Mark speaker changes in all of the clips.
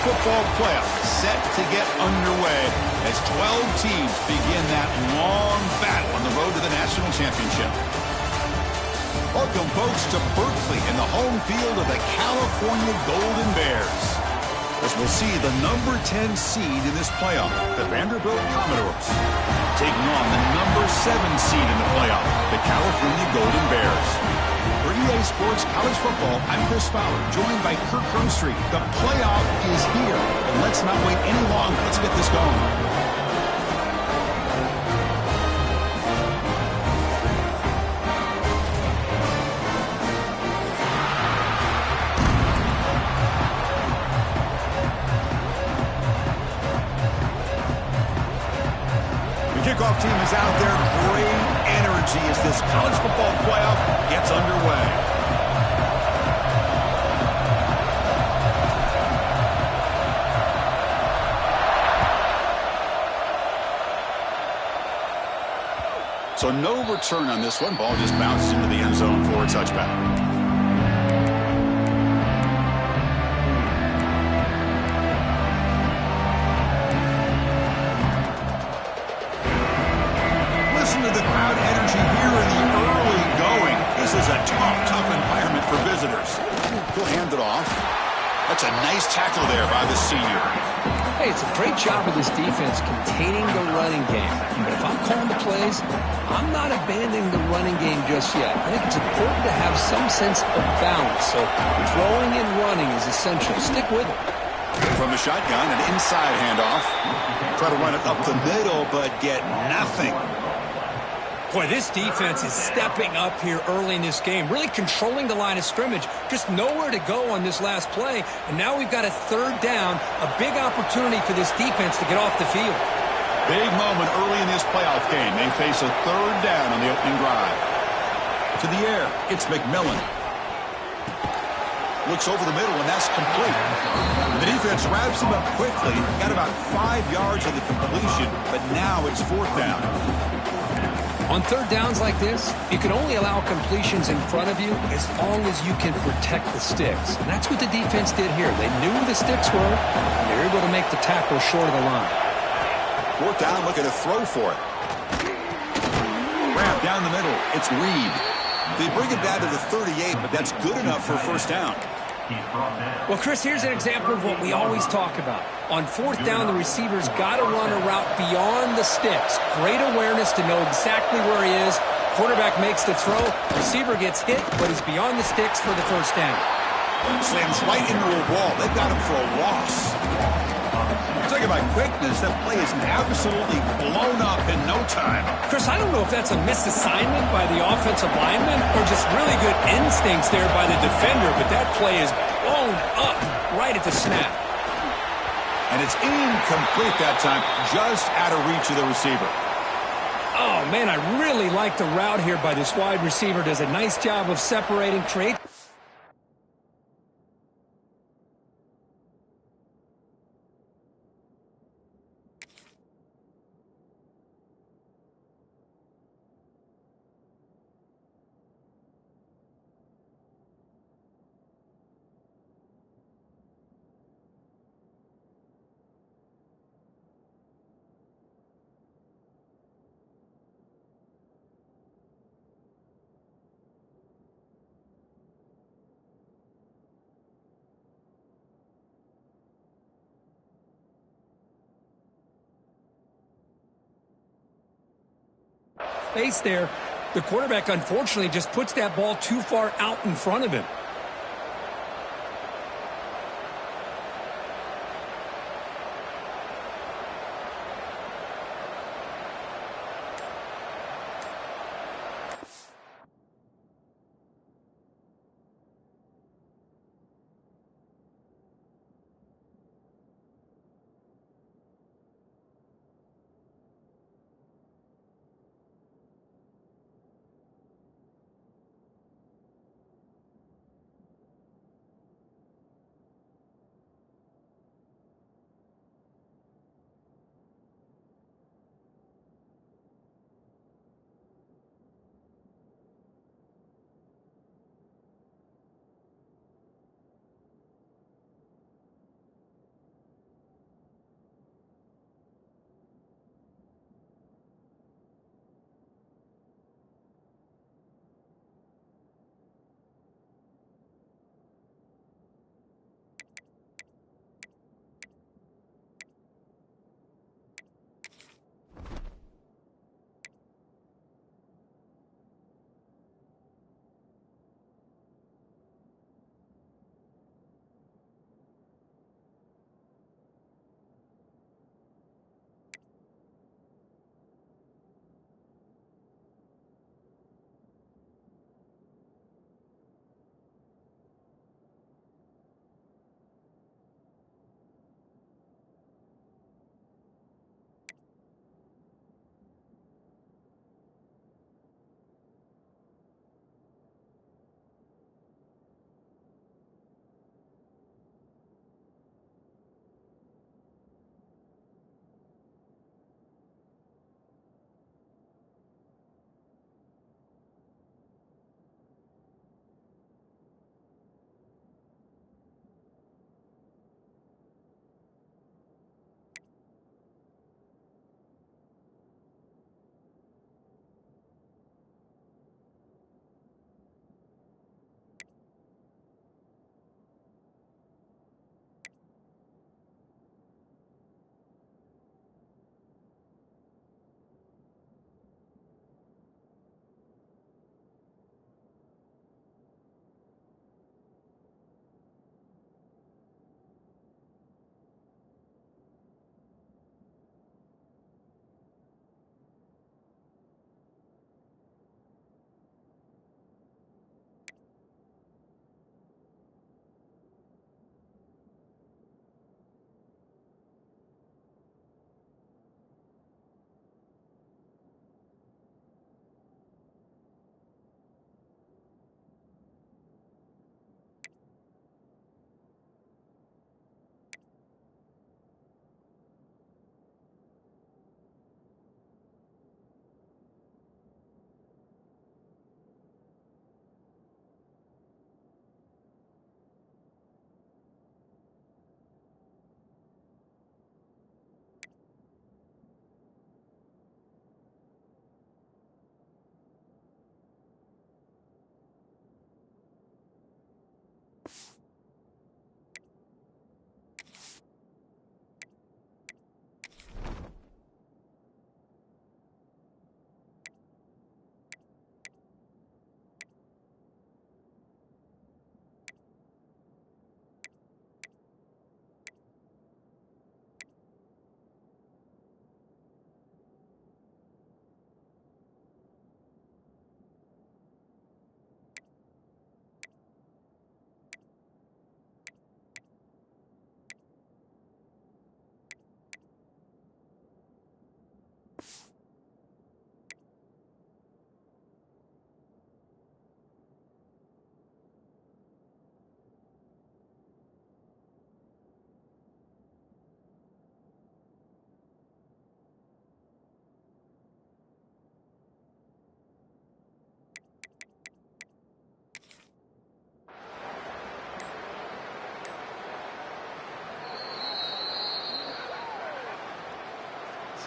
Speaker 1: football playoff set to get underway as 12 teams begin that long battle on the road to the national championship. Welcome, folks, to Berkeley in the home field of the California Golden Bears, as we'll see the number 10 seed in this playoff, the Vanderbilt Commodores, taking on the number 7 seed in the playoff, the California Golden Bears. For EA Sports College Football, I'm Chris Fowler, joined by Kirk Crumstreet. The playoff is here, and let's not wait any longer. Let's get this going. Kickoff team is out there. Great energy as this college football playoff gets underway. So no return on this one. Ball just bounces into the end zone for a touchback. The crowd energy here in the early going. This is a tough environment for visitors. He'll hand it off. That's a nice tackle there by the senior.
Speaker 2: Hey, it's a great job of this defense containing the running game. But if I'm calling the plays, I'm not abandoning the running game just yet. I think it's important to have some sense of balance. So throwing and running is essential. Stick with it.
Speaker 1: From the shotgun, an inside handoff. Try to run it up the middle, but get nothing.
Speaker 2: Boy, this defense is stepping up here early in this game, really controlling the line of scrimmage, just nowhere to go on this last play. And now we've got a third down, a big opportunity for this defense to get off the field.
Speaker 1: Big moment early in this playoff game. They face a third down on the opening drive. To the air, it's McMillan. Looks over the middle, and that's complete. The defense wraps him up quickly. Got about 5 yards of the completion, but now it's fourth down.
Speaker 2: On third downs like this, you can only allow completions in front of you as long as you can protect the sticks. And that's what the defense did here. They knew the sticks were, and they were able to make the tackle short of the line.
Speaker 1: Fourth down, looking to throw for it. Wrap down the middle. It's Reed. They bring it down to the 38, but that's good enough for a first down.
Speaker 2: Well, Chris, here's an example of what we always talk about. On fourth down, the receiver's got to run a route beyond the sticks. Great awareness to know exactly where he is. Quarterback makes the throw. Receiver gets hit, but he's beyond the sticks for the first down.
Speaker 1: Slams right into a wall. They've got him for a loss. Talking about quickness, that play is absolutely blown up in no time.
Speaker 2: Chris, I don't know if that's a misassignment by the offensive lineman or just really good instincts there by the defender, but that play is blown up right at the snap.
Speaker 1: And it's incomplete that time, just out of reach of the receiver.
Speaker 2: Oh, man, I really like the route here by this wide receiver. Does a nice job of separating, create. Space there. The quarterback, unfortunately, just puts that ball too far out in front of him.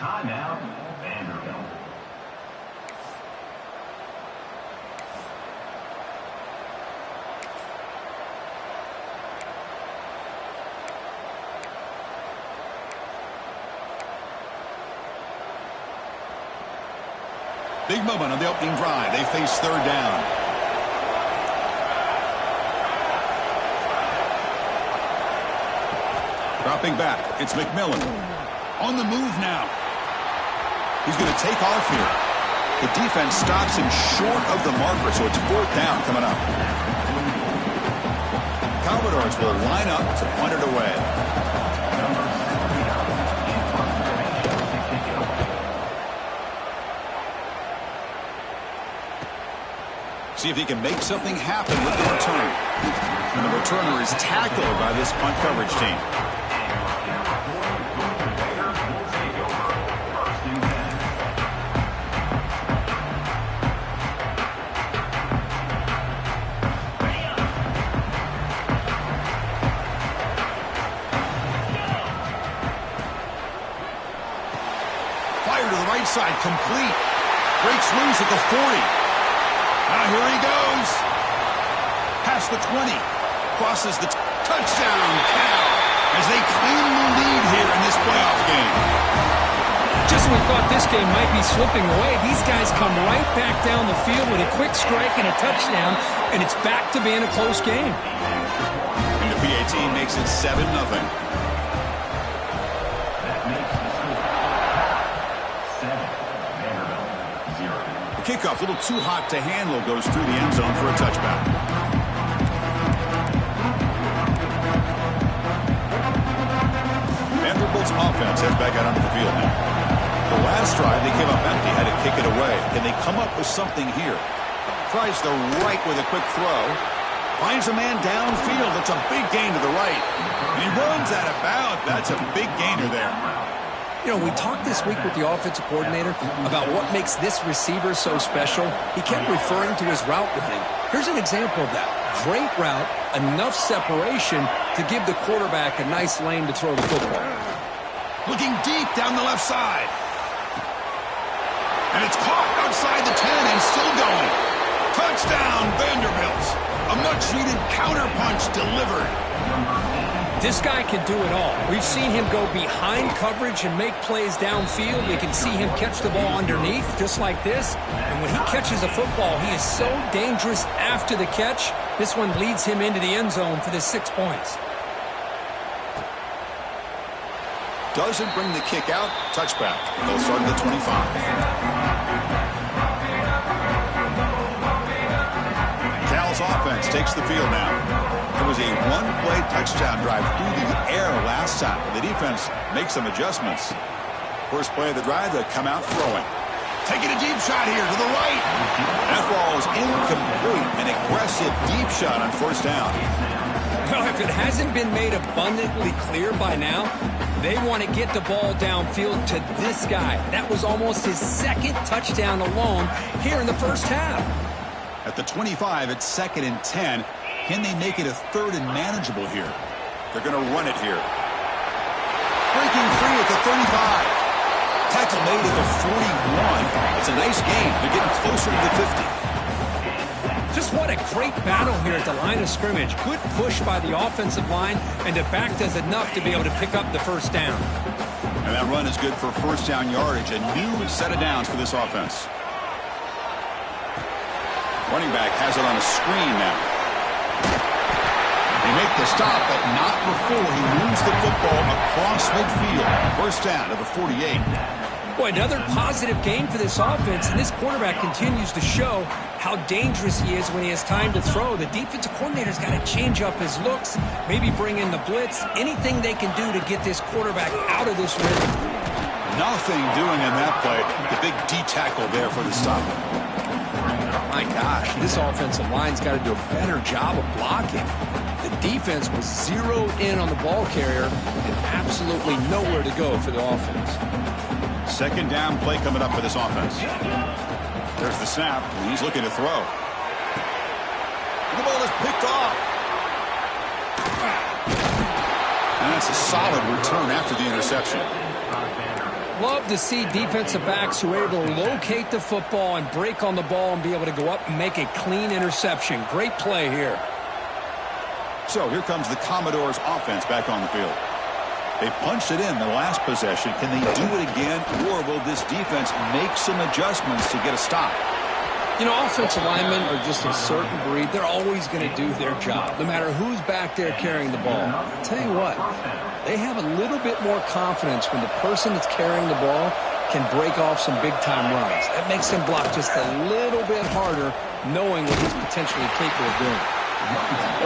Speaker 3: Timeout, Vanderbilt.
Speaker 1: Big moment on the opening drive. They face third down. Dropping back, it's McMillan. On the move now. He's going to take off here. The defense stops him short of the marker, so it's fourth down coming up. Commodores will line up to punt it away. See if he can make something happen with the return. And the returner is tackled by this punt coverage team. Fire to the right side, complete. Breaks loose at the 40. Now here he goes. Past the 20. Crosses the touchdown. Cal as they claim the lead here in this playoff game.
Speaker 2: Just when we thought this game might be slipping away, these guys come right back down the field with a quick strike and a touchdown, and it's back to being a close game.
Speaker 1: And the PAT makes it 7-0. Kickoff, a little too hot to handle, goes through the end zone for a touchback. Vanderbilt's offense heads back out onto the field now. The last drive, they came up empty, had to kick it away. Can they come up with something here? Tries the right with a quick throw. Finds a man downfield. It's a big gain to the right. And he runs out of bounds. That's a big gainer there.
Speaker 2: You know, we talked this week with the offensive coordinator about what makes this receiver so special. He kept referring to his route running. Here's an example of that. Great route, enough separation to give the quarterback a nice lane to throw the football.
Speaker 1: Looking deep down the left side. And it's caught outside the 10 and still going. Touchdown, Vanderbilt. A much-needed counterpunch delivered.
Speaker 2: This guy can do it all. We've seen him go behind coverage and make plays downfield. We can see him catch the ball underneath, just like this. And when he catches a football, he is so dangerous after the catch. This one leads him into the end zone for the 6 points.
Speaker 1: Doesn't bring the kick out. Touchback. They'll start at the 25. Cal's offense takes the field now. It was a one-play touchdown drive through the air last time. The defense makes some adjustments. First play of the drive, they come out throwing. Taking a deep shot here to the right. That ball is incomplete. An aggressive deep shot on first down.
Speaker 2: Well, if it hasn't been made abundantly clear by now, they want to get the ball downfield to this guy. That was almost his second touchdown alone here in the first half.
Speaker 1: At the 25, it's 2nd and 10. Can they make it a 3rd and manageable here? They're going to run it here. Breaking free at the 35. Tackle made at the 41. It's a nice gain. They're getting closer to the 50.
Speaker 2: Just what a great battle here at the line of scrimmage. Good push by the offensive line, and the back does enough to be able to pick up the first down.
Speaker 1: And that run is good for first down yardage. A new set of downs for this offense. Running back has it on a screen now. They make the stop, but not before he moves the football across midfield. First down to the 48.
Speaker 2: Boy, another positive game for this offense, and this quarterback continues to show how dangerous he is when he has time to throw. The defensive coordinator's got to change up his looks, maybe bring in the blitz, anything they can do to get this quarterback out of this rhythm.
Speaker 1: Nothing doing in that play. The big D tackle there for the stop.
Speaker 2: My gosh, this offensive line's got to do a better job of blocking. The defense was zeroed in on the ball carrier and absolutely nowhere to go for the offense.
Speaker 1: Second down play coming up for this offense. There's the snap, and he's looking to throw. The ball is picked off. And that's a solid return after the interception.
Speaker 2: Love to see defensive backs who are able to locate the football and break on the ball and be able to go up and make a clean interception. Great play here.
Speaker 1: So here comes the Commodores offense back on the field. They punched it in the last possession. Can they do it again, or will this defense make some adjustments to get a stop?
Speaker 2: You know, offensive linemen are just a certain breed. They're always going to do their job, no matter who's back there carrying the ball. I'll tell you what, they have a little bit more confidence when the person that's carrying the ball can break off some big-time runs. That makes them block just a little bit harder, knowing what he's potentially capable of doing.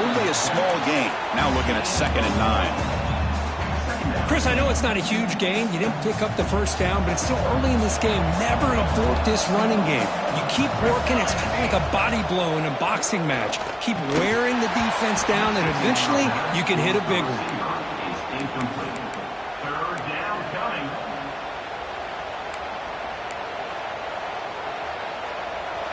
Speaker 1: Only a small gain. Now looking at 2nd and 9.
Speaker 2: Chris, I know it's not a huge gain. You didn't pick up the first down, but it's still early in this game. Never abort this running game. You keep working. It's kind of like a body blow in a boxing match. Keep wearing the defense down, and eventually you can hit a big one.
Speaker 3: Third down coming.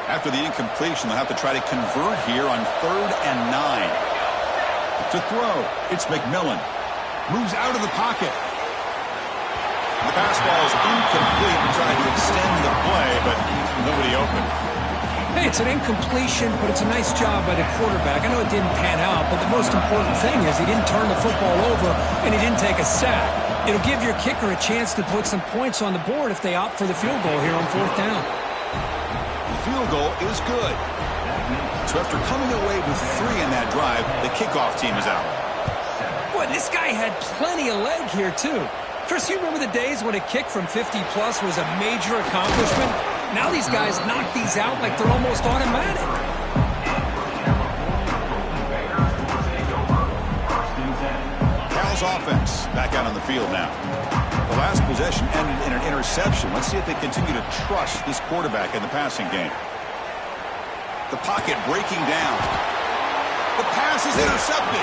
Speaker 1: After the incompletion, they'll have to try to convert here on 3rd and 9. To throw, it's McMillan. Moves out of the pocket. The pass ball is incomplete. Trying to extend the play, but nobody open.
Speaker 2: Hey, it's an incompletion, but it's a nice job by the quarterback. I know it didn't pan out, but the most important thing is he didn't turn the football over and he didn't take a sack. It'll give your kicker a chance to put some points on the board if they opt for the field goal here on 4th down.
Speaker 1: The field goal is good. So after coming away with 3 in that drive, the kickoff team is out.
Speaker 2: Boy, this guy had plenty of leg here, too. Chris, you remember the days when a kick from 50-plus was a major accomplishment? Now these guys knock these out like they're almost automatic.
Speaker 1: Cal's offense back out on the field now. The last possession ended in an interception. Let's see if they continue to trust this quarterback in the passing game. The pocket breaking down. The pass is intercepted.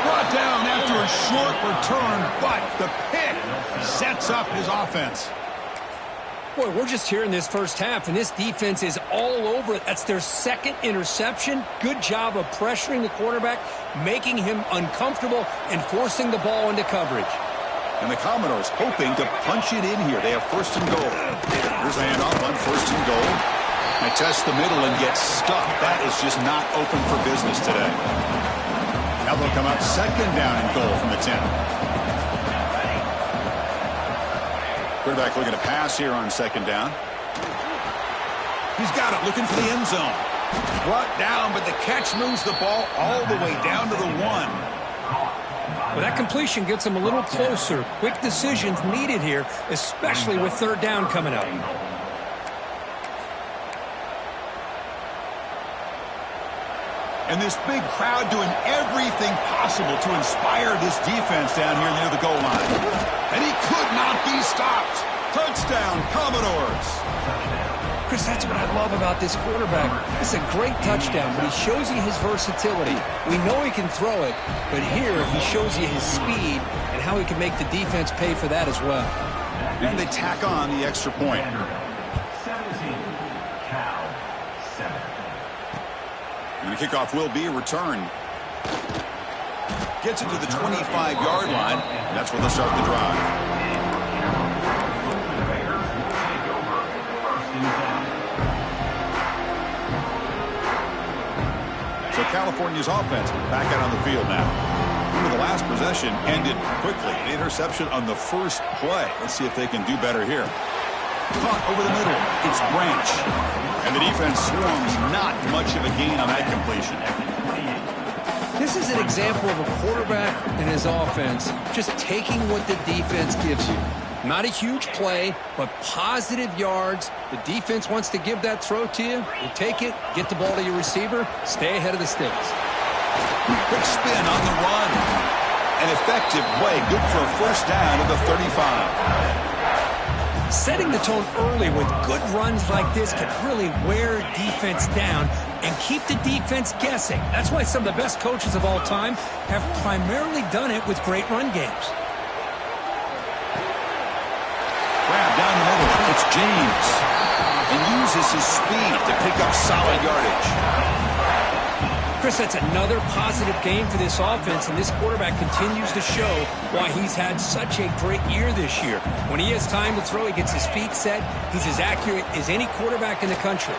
Speaker 1: Brought down after a short return, but the pick sets up his offense.
Speaker 2: Boy, we're just here in this first half, and this defense is all over it. That's their 2nd interception. Good job of pressuring the quarterback, making him uncomfortable, and forcing the ball into coverage.
Speaker 1: And the Commodores hoping to punch it in here. They have 1st and goal. Here's a handoff on 1st and goal. They test the middle and get stuck. That is just not open for business today. Now they'll come out 2nd down and goal from the 10. Quarterback looking to pass here on 2nd down. He's got it, looking for the end zone. Brought down, but the catch moves the ball all the way down to the 1.
Speaker 2: Well, that completion gets him a little closer. Quick decisions needed here, especially with 3rd down coming up.
Speaker 1: And this big crowd doing everything possible to inspire this defense down here near the goal line. And he could not be stopped. Touchdown, Commodores.
Speaker 2: Chris, that's what I love about this quarterback. It's a great touchdown, but he shows you his versatility. We know he can throw it, but here he shows you his speed and how he can make the defense pay for that as well.
Speaker 1: And they tack on the extra point.
Speaker 3: 17. Cal 7.
Speaker 1: And the kickoff will be a return. Gets it to the 25-yard line. And that's where they'll start the drive. So California's offense back out on the field now. Remember, the last possession ended quickly. An interception on the first play. Let's see if they can do better here. Caught over the middle. It's Branch. And the defense swarms. Not much of a gain on that completion.
Speaker 2: This is an example of a quarterback and his offense just taking what the defense gives you. Not a huge play, but positive yards. The defense wants to give that throw to you. You take it, get the ball to your receiver, stay ahead of the sticks.
Speaker 1: Quick spin on the run. An effective play. Good for a 1st down to the 35.
Speaker 2: Setting the tone early with good runs like this can really wear defense down and keep the defense guessing. That's why some of the best coaches of all time have primarily done it with great run games.
Speaker 1: Grab down the middle. It's James. And uses his speed to pick up solid yardage.
Speaker 2: Chris, that's another positive game for this offense, and this quarterback continues to show why he's had such a great year this year. When he has time to throw, he gets his feet set. He's as accurate as any quarterback in the country.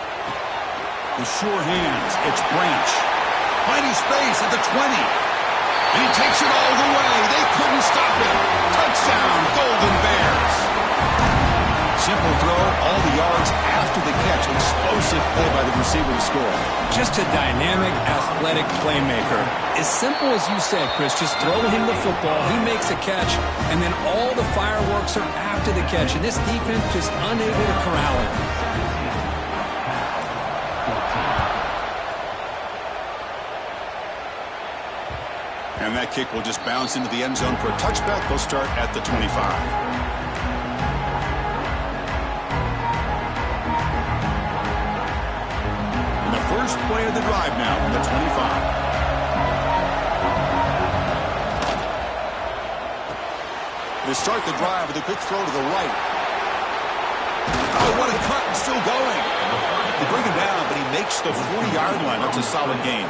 Speaker 1: The sure hands, it's Branch. Finding space at the 20. And he takes it all the way. They couldn't stop him. Touchdown, Golden Bears. Simple throw, all the yards after the catch. Explosive play by the receiver to score.
Speaker 2: Just a dynamic, athletic playmaker. As simple as you said, Chris, just throw him the football, he makes a catch, and then all the fireworks are after the catch. And this defense just unable to corral him.
Speaker 1: And that kick will just bounce into the end zone for a touchback. They'll start at the 25. And the first play of the drive now from the 25. They start the drive with a quick throw to the right. Oh, what a cut, and still going. They bring him down, but he makes the 40-yard line. That's a solid gain.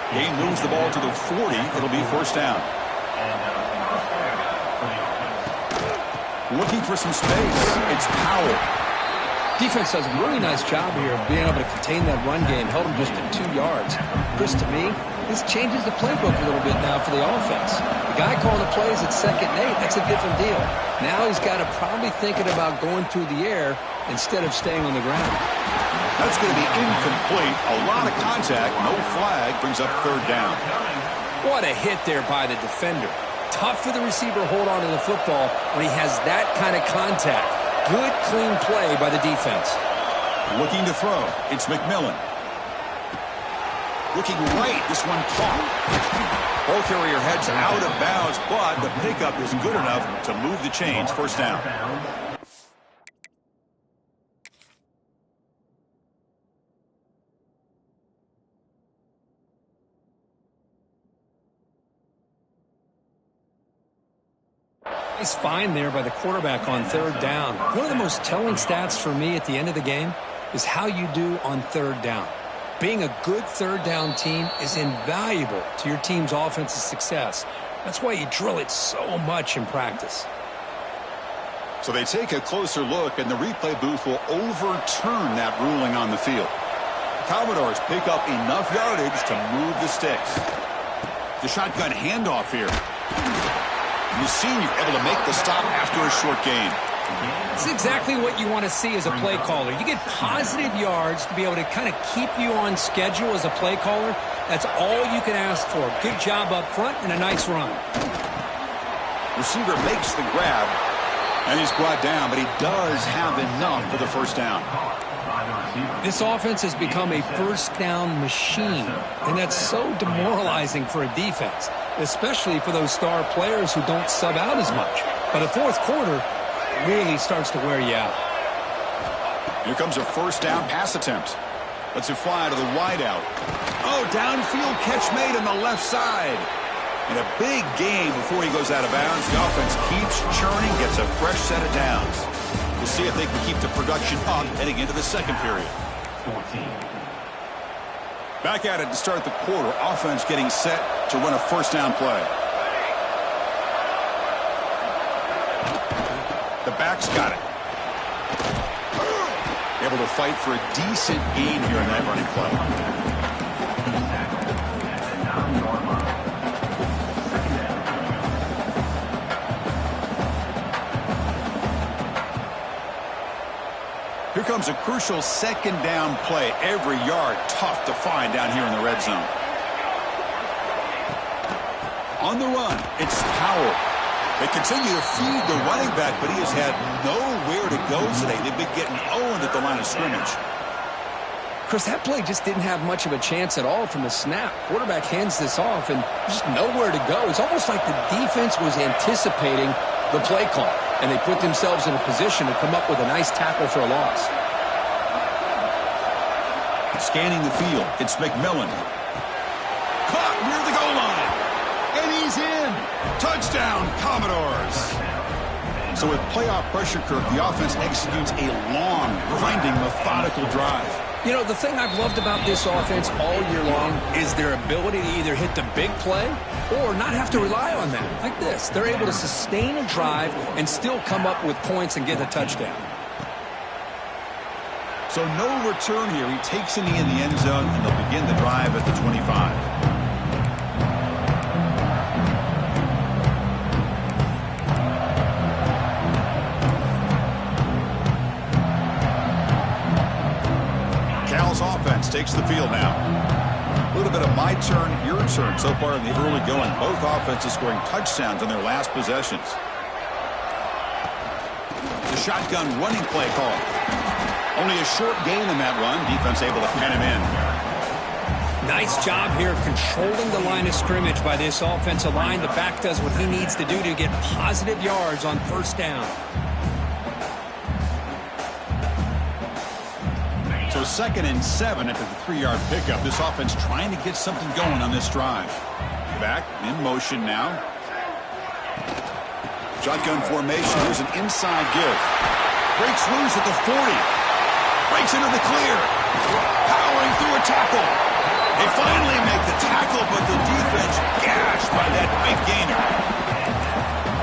Speaker 1: Game moves the ball to the 40. It'll be first down. Looking for some space. It's Powell.
Speaker 2: Defense does a really nice job here of being able to contain that run game. Held him just at 2 yards. Chris, to me, this changes the playbook a little bit now for the offense. The guy calling the plays at 2nd and 8, that's a different deal. Now he's got to probably thinking about going through the air instead of staying on the ground.
Speaker 1: That's going to be incomplete. A lot of contact. No flag. Brings up third down.
Speaker 2: What a hit there by the defender. Tough for the receiver to hold on to the football when he has that kind of contact. Good, clean play by the defense.
Speaker 1: Looking to throw. It's McMillan. Looking right. This one caught. Ball carrier heads out of bounds, but the pickup is good enough to move the chains. First down.
Speaker 2: Nice find there by the quarterback on third down. One of the most telling stats for me at the end of the game is how you do on third down. Being a good third down team is invaluable to your team's offensive success. That's why you drill it so much in practice.
Speaker 1: So they take a closer look, and the replay booth will overturn that ruling on the field. The Commodores pick up enough yardage to move the sticks. The shotgun handoff here. The senior able to make the stop after a short gain.
Speaker 2: It's exactly what you want to see as a play caller. You get positive yards to be able to kind of keep you on schedule as a play caller. That's all you can ask for. Good job up front and a nice run.
Speaker 1: Receiver makes the grab, and he's brought down, but he does have enough for the first down.
Speaker 2: This offense has become a first down machine, and that's so demoralizing for a defense, especially for those star players who don't sub out as much. By the fourth quarter, it really starts to wear you out.
Speaker 1: Here comes a first down pass attempt. Lets it fly to the wideout. Oh, downfield catch made on the left side. And a big gain before he goes out of bounds. The offense keeps churning, gets a fresh set of downs. We'll see if they can keep the production up heading into the second period.
Speaker 3: 14.
Speaker 1: Back at it to start the quarter. Offense getting set to run a first down play. The back's got it. Able to fight for a decent gain here in that running play. Here comes a crucial second down play. Every yard tough to find down here in the red zone. On the run, it's Powell. They continue to feed the running back, but he has had nowhere to go today. They've been getting owned at the line of scrimmage.
Speaker 2: Chris, that play just didn't have much of a chance at all from the snap. Quarterback hands this off and just nowhere to go. It's almost like the defense was anticipating the play call, and they put themselves in a position to come up with a nice tackle for a loss.
Speaker 1: Scanning the field, it's McMillan. Caught near the goal line. And he's in. Touchdown, Commodores. So with playoff pressure curve, the offense executes a long, grinding, methodical drive.
Speaker 2: You know, the thing I've loved about this offense all year long is their ability to either hit the big play or not have to rely on that. Like this, they're able to sustain a drive and still come up with points and get a touchdown.
Speaker 1: So no return here. He takes a knee in the end zone, and they'll begin the drive at the 25. Offense takes the field now. A little bit of my turn, your turn so far in the early going. Both offenses scoring touchdowns on their last possessions. The shotgun running play call. Only a short gain in that run. Defense able to pen him in.
Speaker 2: Nice job here of controlling the line of scrimmage by this offensive line. The back does what he needs to do to get positive yards on first down.
Speaker 1: So 2nd and 7 after the 3-yard pickup. This offense trying to get something going on this drive. Back in motion now. Shotgun formation. Here's an inside give. Breaks loose at the 40. Breaks into the clear. Powering through a tackle. They finally make the tackle, but the defense gashed by that big gainer.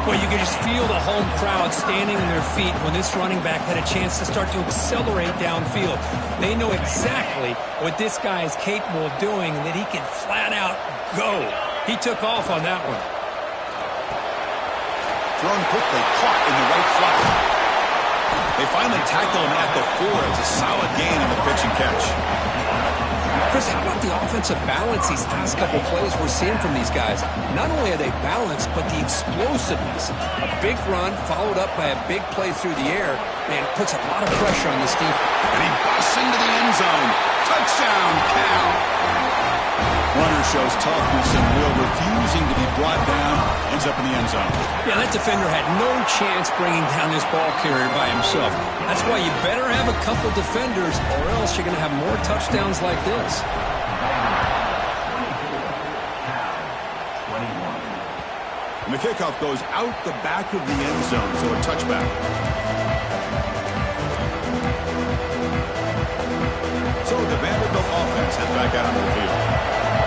Speaker 2: Well, you can just feel the home crowd standing on their feet when this running back had a chance to start to accelerate downfield. They know exactly what this guy is capable of doing and that he can flat out go. He took off on that one.
Speaker 1: Thrown quickly, caught in the right flat. They finally tackle him at the 4. It's a solid gain on the pitch and catch.
Speaker 2: Chris, how about the offensive balance these last couple plays we're seeing from these guys? Not only are they balanced, but the explosiveness. A big run followed up by a big play through the air, man, puts a lot of pressure on this defense.
Speaker 1: And he busts into the end zone. Touchdown, Cal. Runner shows toughness and will, refusing to be brought down, ends up in the end zone.
Speaker 2: Yeah, that defender had no chance bringing down this ball carrier by himself. That's why you better have a couple defenders, or else you're going to have more touchdowns like this.
Speaker 1: And the kickoff goes out the back of the end zone, so a touchback. So the Vanderbilt offense heads back out onto the field.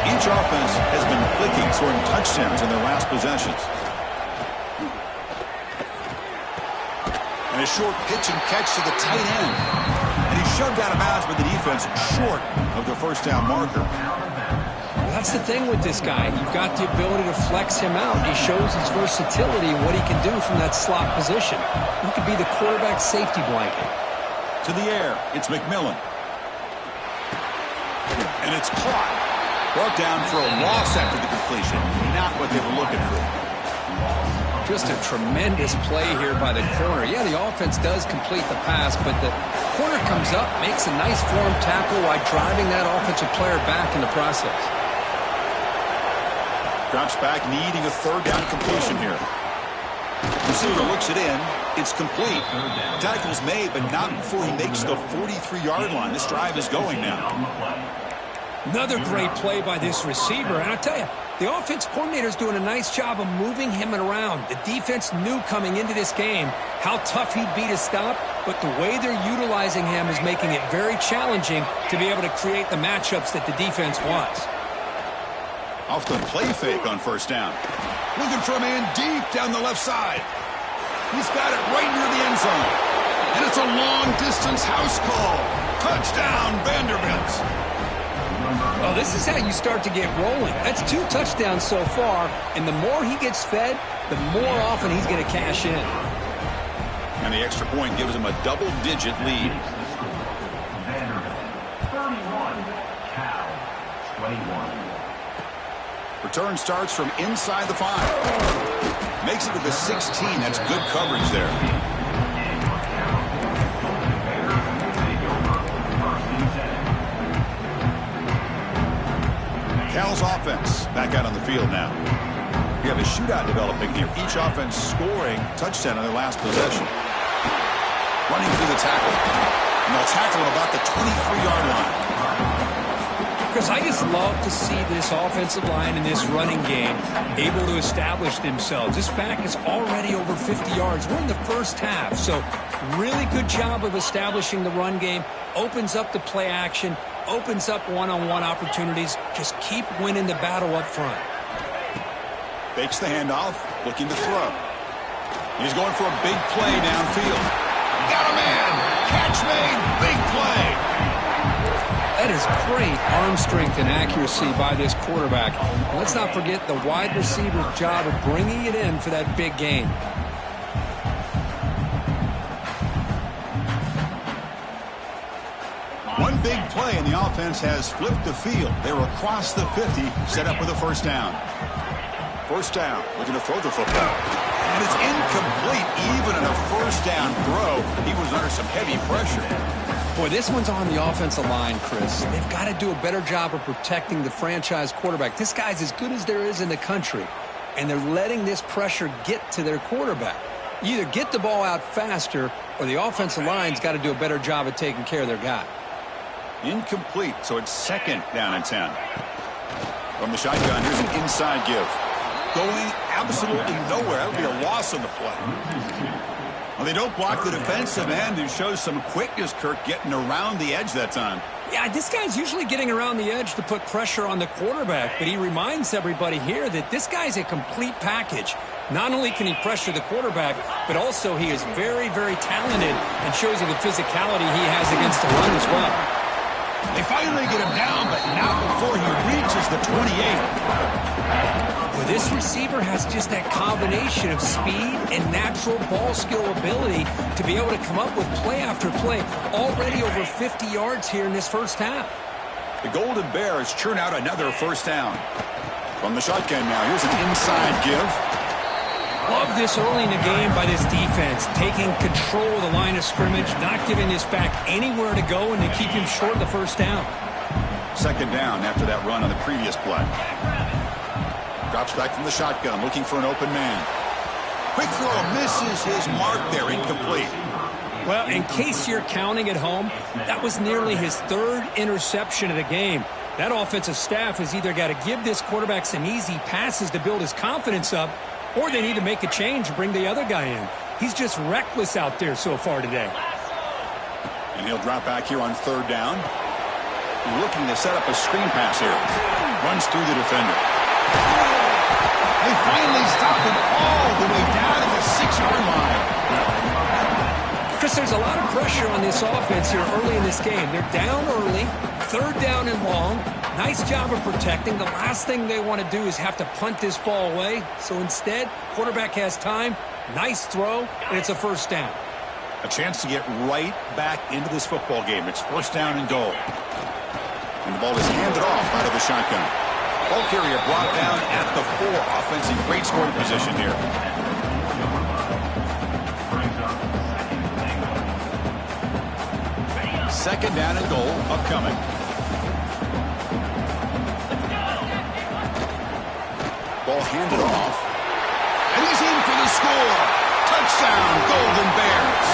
Speaker 1: Each offense has been clicking, scoring touchdowns in their last possessions. And a short pitch and catch to the tight end. And he shoved out of bounds with the defense short of the first down marker.
Speaker 2: That's the thing with this guy. You've got the ability to flex him out. He shows his versatility and what he can do from that slot position. He could be the quarterback safety blanket.
Speaker 1: To the air, it's McMillan. And it's caught. Brought down for a loss after the completion. Not what they were looking for.
Speaker 2: Just a tremendous play here by the corner. Yeah, the offense does complete the pass, but the corner comes up, makes a nice form tackle while driving that offensive player back in the process.
Speaker 1: Drops back, needing a 3rd down completion here. Receiver looks it in. It's complete. Tackle's made, but not before he makes the 43-yard line. This drive is going now.
Speaker 2: Another great play by this receiver. And I tell you, the offense coordinator's doing a nice job of moving him around. The defense knew coming into this game how tough he'd be to stop, but the way they're utilizing him is making it very challenging to be able to create the matchups that the defense wants.
Speaker 1: Off the play fake on first down. Looking for a man deep down the left side. He's got it right near the end zone. And it's a long-distance house call. Touchdown, Vanderbilt.
Speaker 2: Well, this is how you start to get rolling. That's 2 touchdowns so far, and the more he gets fed, the more often he's going to cash in.
Speaker 1: And the extra point gives him a double-digit lead.
Speaker 3: Vanderbilt, 31. Cal, 21.
Speaker 1: Return starts from inside the 5. Makes it to the 16. That's good coverage there. Cal's offense back out on the field now. We have a shootout developing here. Each offense scoring touchdown on their last possession. Running through the tackle. And they'll tackle him about the 23-yard line.
Speaker 2: Chris, I just love to see this offensive line and this running game able to establish themselves. This back is already over 50 yards. We're in the first half, so really good job of establishing the run game. Opens up the play action, opens up one-on-one opportunities. Just keep winning the battle up front.
Speaker 1: Fakes the handoff, looking to throw. He's going for a big play downfield. Got a man! Catch made! Big play!
Speaker 2: That is great arm strength and accuracy by this quarterback. Let's not forget the wide receiver's job of bringing it in for that big gain.
Speaker 1: One big play, and the offense has flipped the field. They were across the 50, set up with a first down. First down, looking to throw the football. And it's incomplete, even in a first down throw. He was under some heavy pressure.
Speaker 2: Boy, this one's on the offensive line, Chris. They've got to do a better job of protecting the franchise quarterback. This guy's as good as there is in the country, and they're letting this pressure get to their quarterback. You either get the ball out faster, or the offensive line's got to do a better job of taking care of their guy.
Speaker 1: Incomplete, so it's second down and 10. From the shotgun, here's an inside give. Going absolutely nowhere. That would be a loss on the play. Well, they don't block the defensive end, who shows some quickness, Kirk, getting around the edge that time.
Speaker 2: Yeah, this guy's usually getting around the edge to put pressure on the quarterback, but he reminds everybody here that this guy's a complete package. Not only can he pressure the quarterback, but also he is very, very talented and shows you the physicality he has against the run as well.
Speaker 1: They finally get him down, but not before he reaches the 28.
Speaker 2: Well, this receiver has just that combination of speed and natural ball skill ability to be able to come up with play after play. Already over 50 yards here in this first half.
Speaker 1: The Golden Bears churn out another first down. From the shotgun now, here's an inside give.
Speaker 2: Love this early in the game by this defense, taking control of the line of scrimmage, not giving this back anywhere to go, and to keep him short of the first down.
Speaker 1: Second down after that run on the previous play. Drops back from the shotgun, looking for an open man. Quick throw, misses his mark there, incomplete.
Speaker 2: Well, in case you're counting at home, that was nearly his third interception of the game. That offensive staff has either got to give this quarterback some easy passes to build his confidence up, or they need to make a change and bring the other guy in. He's just reckless out there so far today.
Speaker 1: And he'll drop back here on third down. Looking to set up a screen pass here. Runs through the defender. They finally stop him all the way down at the 6-yard line.
Speaker 2: Chris, there's a lot of pressure on this offense here early in this game. They're down early, third down and long. Nice job of protecting. The last thing they want to do is have to punt this ball away. So instead, quarterback has time, nice throw, and it's a first down.
Speaker 1: A chance to get right back into this football game. It's first down and goal. And the ball is handed off out of the shotgun. Ball carrier brought down at the 4. Offense in great scoring position here. Second down and goal upcoming. Ball handed off. And he's in for the score. Touchdown, Golden Bears.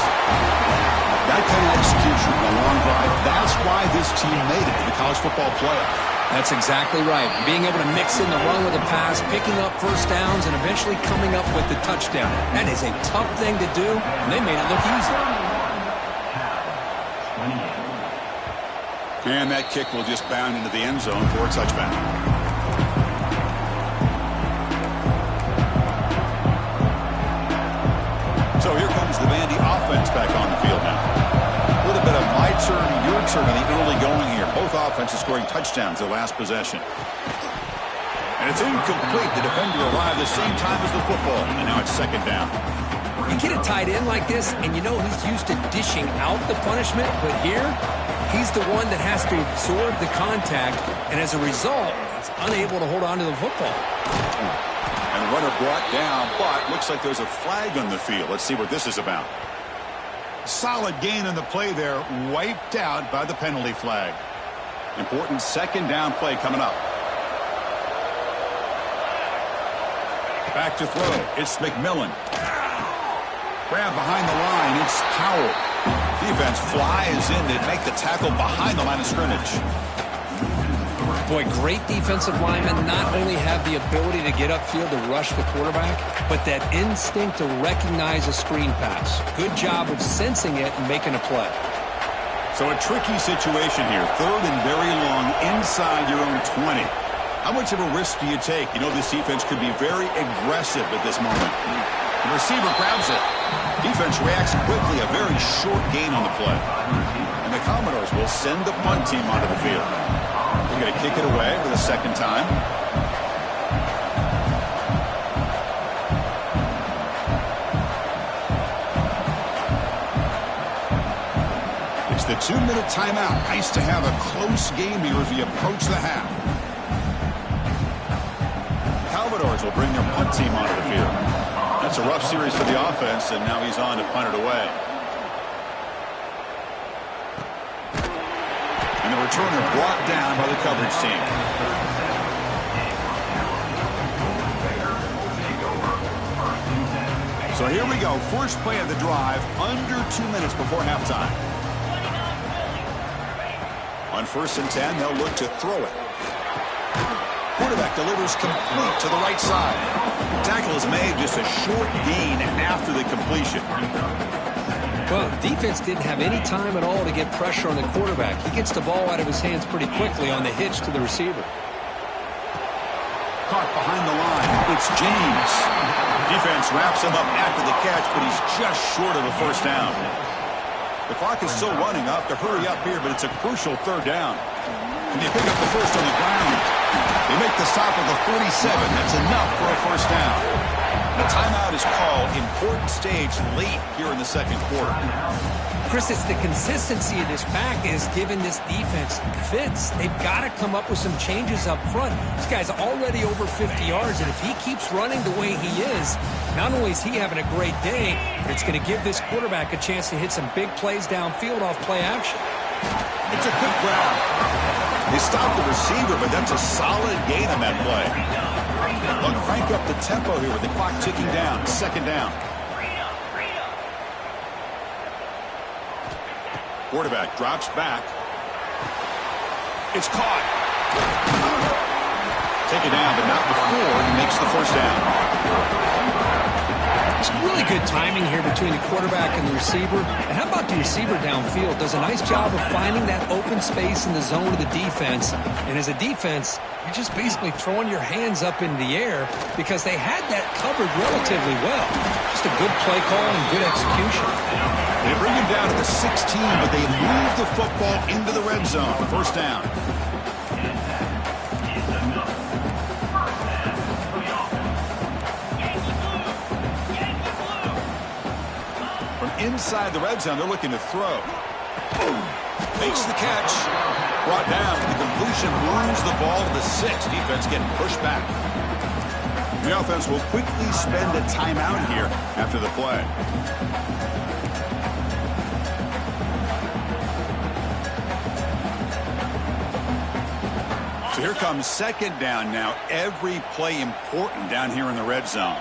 Speaker 1: That kind of execution on a long drive, that's why this team made it in the college football playoff.
Speaker 2: That's exactly right. Being able to mix in the run with the pass, picking up first downs, and eventually coming up with the touchdown. That is a tough thing to do, and they made it look easy.
Speaker 1: And that kick will just bound into the end zone for a touchback. So here comes the Vandy offense back on the field now. A little bit of my turn, your turn in the early going here. Both offenses scoring touchdowns their last possession. And it's incomplete. The defender arrived the same time as the football. And now it's second down.
Speaker 2: You get a tight end like this, and you know he's used to dishing out the punishment. But here, he's the one that has to absorb the contact. And as a result, he's unable to hold on to the football.
Speaker 1: And the runner brought down, but looks like there's a flag on the field. Let's see what this is about. Solid gain on the play there, wiped out by the penalty flag. Important second down play coming up. Back to throw. It's McMillan. Grab behind the line. It's Powell. Defense flies in to make the tackle behind the line of scrimmage.
Speaker 2: Boy, great defensive linemen not only have the ability to get upfield to rush the quarterback, but that instinct to recognize a screen pass. Good job of sensing it and making a play.
Speaker 1: So a tricky situation here. 3rd and very long inside your own 20. How much of a risk do you take? You know this defense could be very aggressive at this moment. The receiver grabs it. Defense reacts quickly. A very short gain on the play. And the Commodores will send the punt team onto the field. They're going to kick it away for the 2nd time. It's the 2-minute timeout. Nice to have a close game here as we approach the half. The Commodores will bring their punt team onto the field. That's a rough series for the offense, and now he's on to punt it away. And the returner brought down by the coverage team. So here we go. First play of the drive, under 2 minutes before halftime. On 1st and 10, they'll look to throw it. Quarterback delivers complete to the right side. Tackle is made, just a short gain after the completion.
Speaker 2: Well, defense didn't have any time at all to get pressure on the quarterback. He gets the ball out of his hands pretty quickly on the hitch to the receiver.
Speaker 1: Caught behind the line. It's James. Defense wraps him up after the catch, but he's just short of a 1st down. The clock is still running. I'll have to hurry up here, but it's a crucial 3rd down. Can you pick up the 1st on the ground? They make the stop at the 47. That's enough for a 1st down. The timeout is called. Important stage late here in the 2nd quarter.
Speaker 2: Chris, it's the consistency of this pack is giving this defense fits. They've got to come up with some changes up front. This guy's already over 50 yards, and if he keeps running the way he is, not only is he having a great day, but it's going to give this quarterback a chance to hit some big plays downfield off play action.
Speaker 1: It's a quick grab. They stopped the receiver, but that's a solid gain on that play. They'll crank up the tempo here with the clock ticking down. 2nd down. Quarterback drops back. It's caught. Take it down, but not before he makes the 1st down.
Speaker 2: It's really good timing here between the quarterback and the receiver. And how about the receiver downfield? Does a nice job of finding that open space in the zone of the defense. And as a defense, you're just basically throwing your hands up in the air because they had that covered relatively well. Just a good play call and good execution.
Speaker 1: They bring him down to the 16, but they move the football into the red zone. 1st down. From inside the red zone, they're looking to throw. Makes the catch. Brought down. The completion moves the ball to the 6. Defense getting pushed back. The offense will quickly spend a timeout here after the play. So here comes 2nd down now. Every play important down here in the red zone.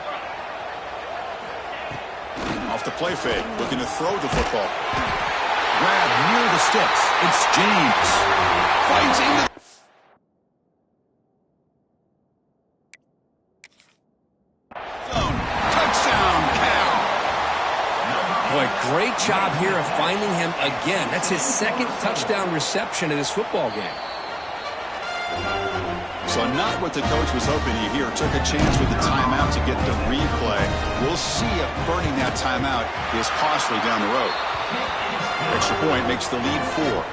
Speaker 1: Off the play fake, looking to throw the football. Grab near the sticks. It's James. Fights into zone. Touchdown, Cal.
Speaker 2: Boy, great job here of finding him again. That's his 2nd touchdown reception in this football game.
Speaker 1: So not what the coach was hoping to hear. Took a chance with the timeout to get the replay. We'll see if burning that timeout is costly down the road. Extra point makes the lead 4.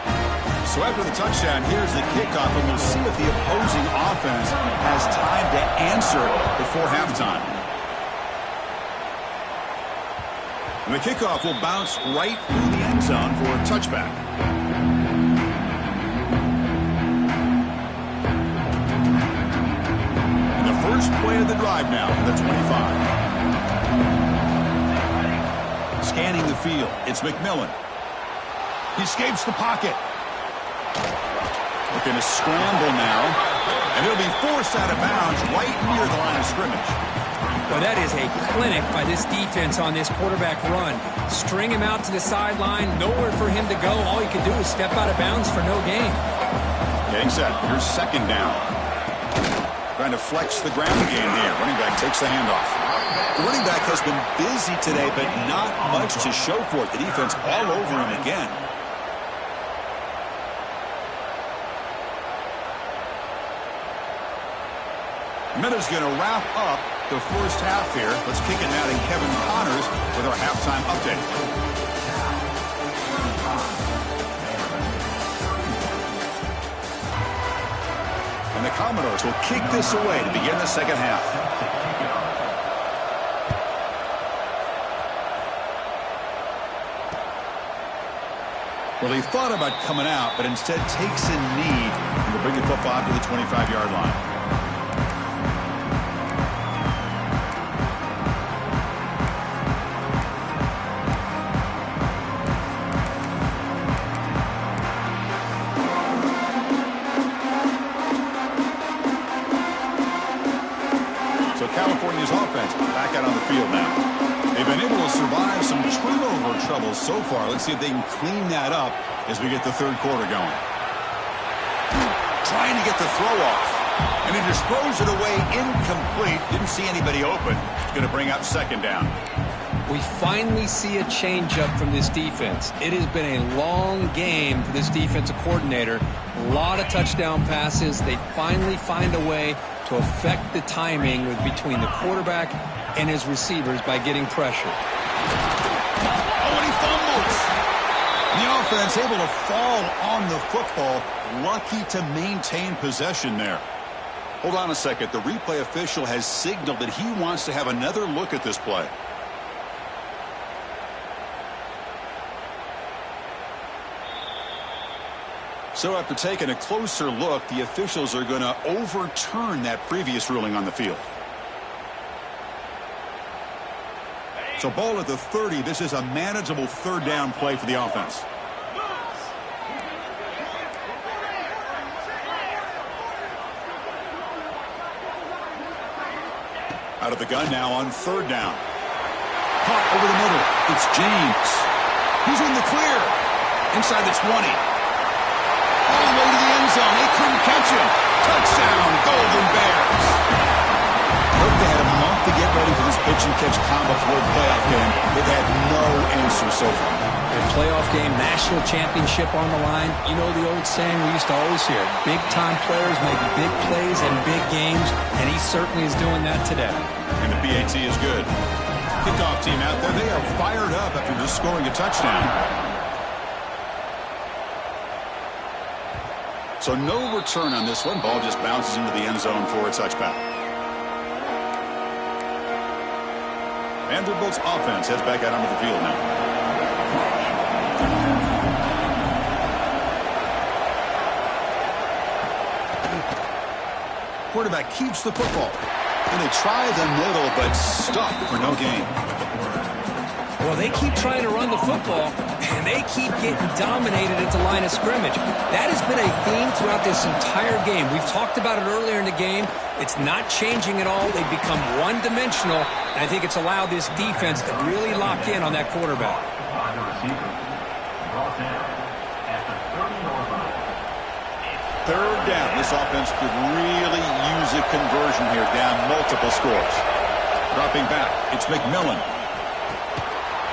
Speaker 1: So after the touchdown, here's the kickoff, and we'll see if the opposing offense has time to answer before halftime. And the kickoff will bounce right through the end zone for a touchback. First play of the drive now for the 25. Scanning the field, it's McMillan. He escapes the pocket. Looking to scramble now. And he'll be forced out of bounds right near the line of scrimmage.
Speaker 2: Well, that is a clinic by this defense on this quarterback run. String him out to the sideline, nowhere for him to go. All he can do is step out of bounds for no gain.
Speaker 1: Getting set. Here's second down. Trying to flex the ground game here. Running back takes the handoff. The running back has been busy today, but not much to show for it. The defense all over him again. Miller's going to wrap up the first half here. Let's kick it now to Kevin Connors with our halftime update. And the Commodores will kick this away to begin the second half. Well, he thought about coming out, but instead takes a knee and will bring the football to the 25-yard line. California's offense back out on the field now. They've been able to survive some turnover trouble so far. Let's see if they can clean that up as we get the third quarter going. Trying to get the throw off. And he just throws it away incomplete. Didn't see anybody open. It's going to bring up second down.
Speaker 2: We finally see a changeup from this defense. It has been a long game for this defensive coordinator. A lot of touchdown passes. They finally find a way to affect the timing between the quarterback and his receivers by getting pressure.
Speaker 1: Oh, and he fumbles. The offense able to fall on the football. Lucky to maintain possession there. Hold on a second. The replay official has signaled that he wants to have another look at this play. So after taking a closer look, the officials are going to overturn that previous ruling on the field. So ball at the 30. This is a manageable third down play for the offense. Out of the gun now on third down. Caught over the middle. It's James. He's in the clear. Inside the 20. All the way to the end zone. They couldn't catch him. Touchdown, Golden Bears. Hope they had a month to get ready for this pitch and catch combo for the playoff game. They've had no answer so far.
Speaker 2: A playoff game, national championship on the line. You know the old saying we used to always hear. Big-time players make big plays and big games, and he certainly is doing that today.
Speaker 1: And the PAT is good. Kickoff team out there. They are fired up after just scoring a touchdown. So no return on this one. Ball just bounces into the end zone for a touchback. Vanderbilt's offense heads back out onto the field now. Quarterback keeps the football. And they try the middle, but stuck for no gain.
Speaker 2: Well, they keep trying to run the football, and they keep getting dominated at the line of scrimmage. That has been a theme throughout this entire game. We've talked about it earlier in the game. It's not changing at all. They've become one-dimensional, and I think it's allowed this defense to really lock in on that quarterback.
Speaker 1: Third down. This offense could really use a conversion here, down multiple scores. Dropping back, it's McMillan.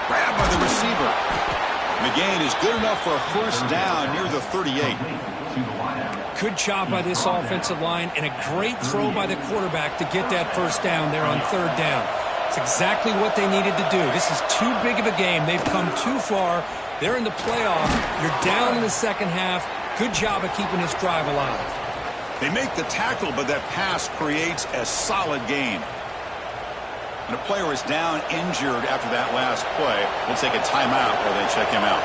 Speaker 1: Grabbed by the receiver. McGain is good enough for a first down near the 38.
Speaker 2: Good job by this offensive line and a great throw by the quarterback to get that first down there on third down. It's exactly what they needed to do. This is too big of a game. They've come too far. They're in the playoff. You're down in the second half. Good job of keeping this drive alive.
Speaker 1: They make the tackle, but that pass creates a solid gain. And a player is down injured after that last play. We'll take a timeout while they check him out.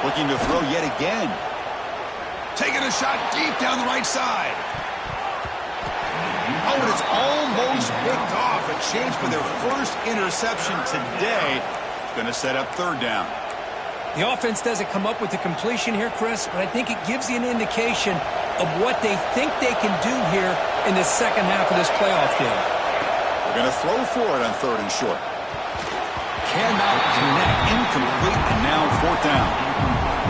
Speaker 1: Looking to throw yet again. Taking a shot deep down the right side. Oh, and it's almost picked off. A chance for their first interception today. Going to set up third down.
Speaker 2: The offense doesn't come up with the completion here, Chris, but I think it gives you an indication of what they think they can do here in the second half of this playoff game.
Speaker 1: They're going to throw for it on third and short. cannot connect. Incomplete, and now fourth down.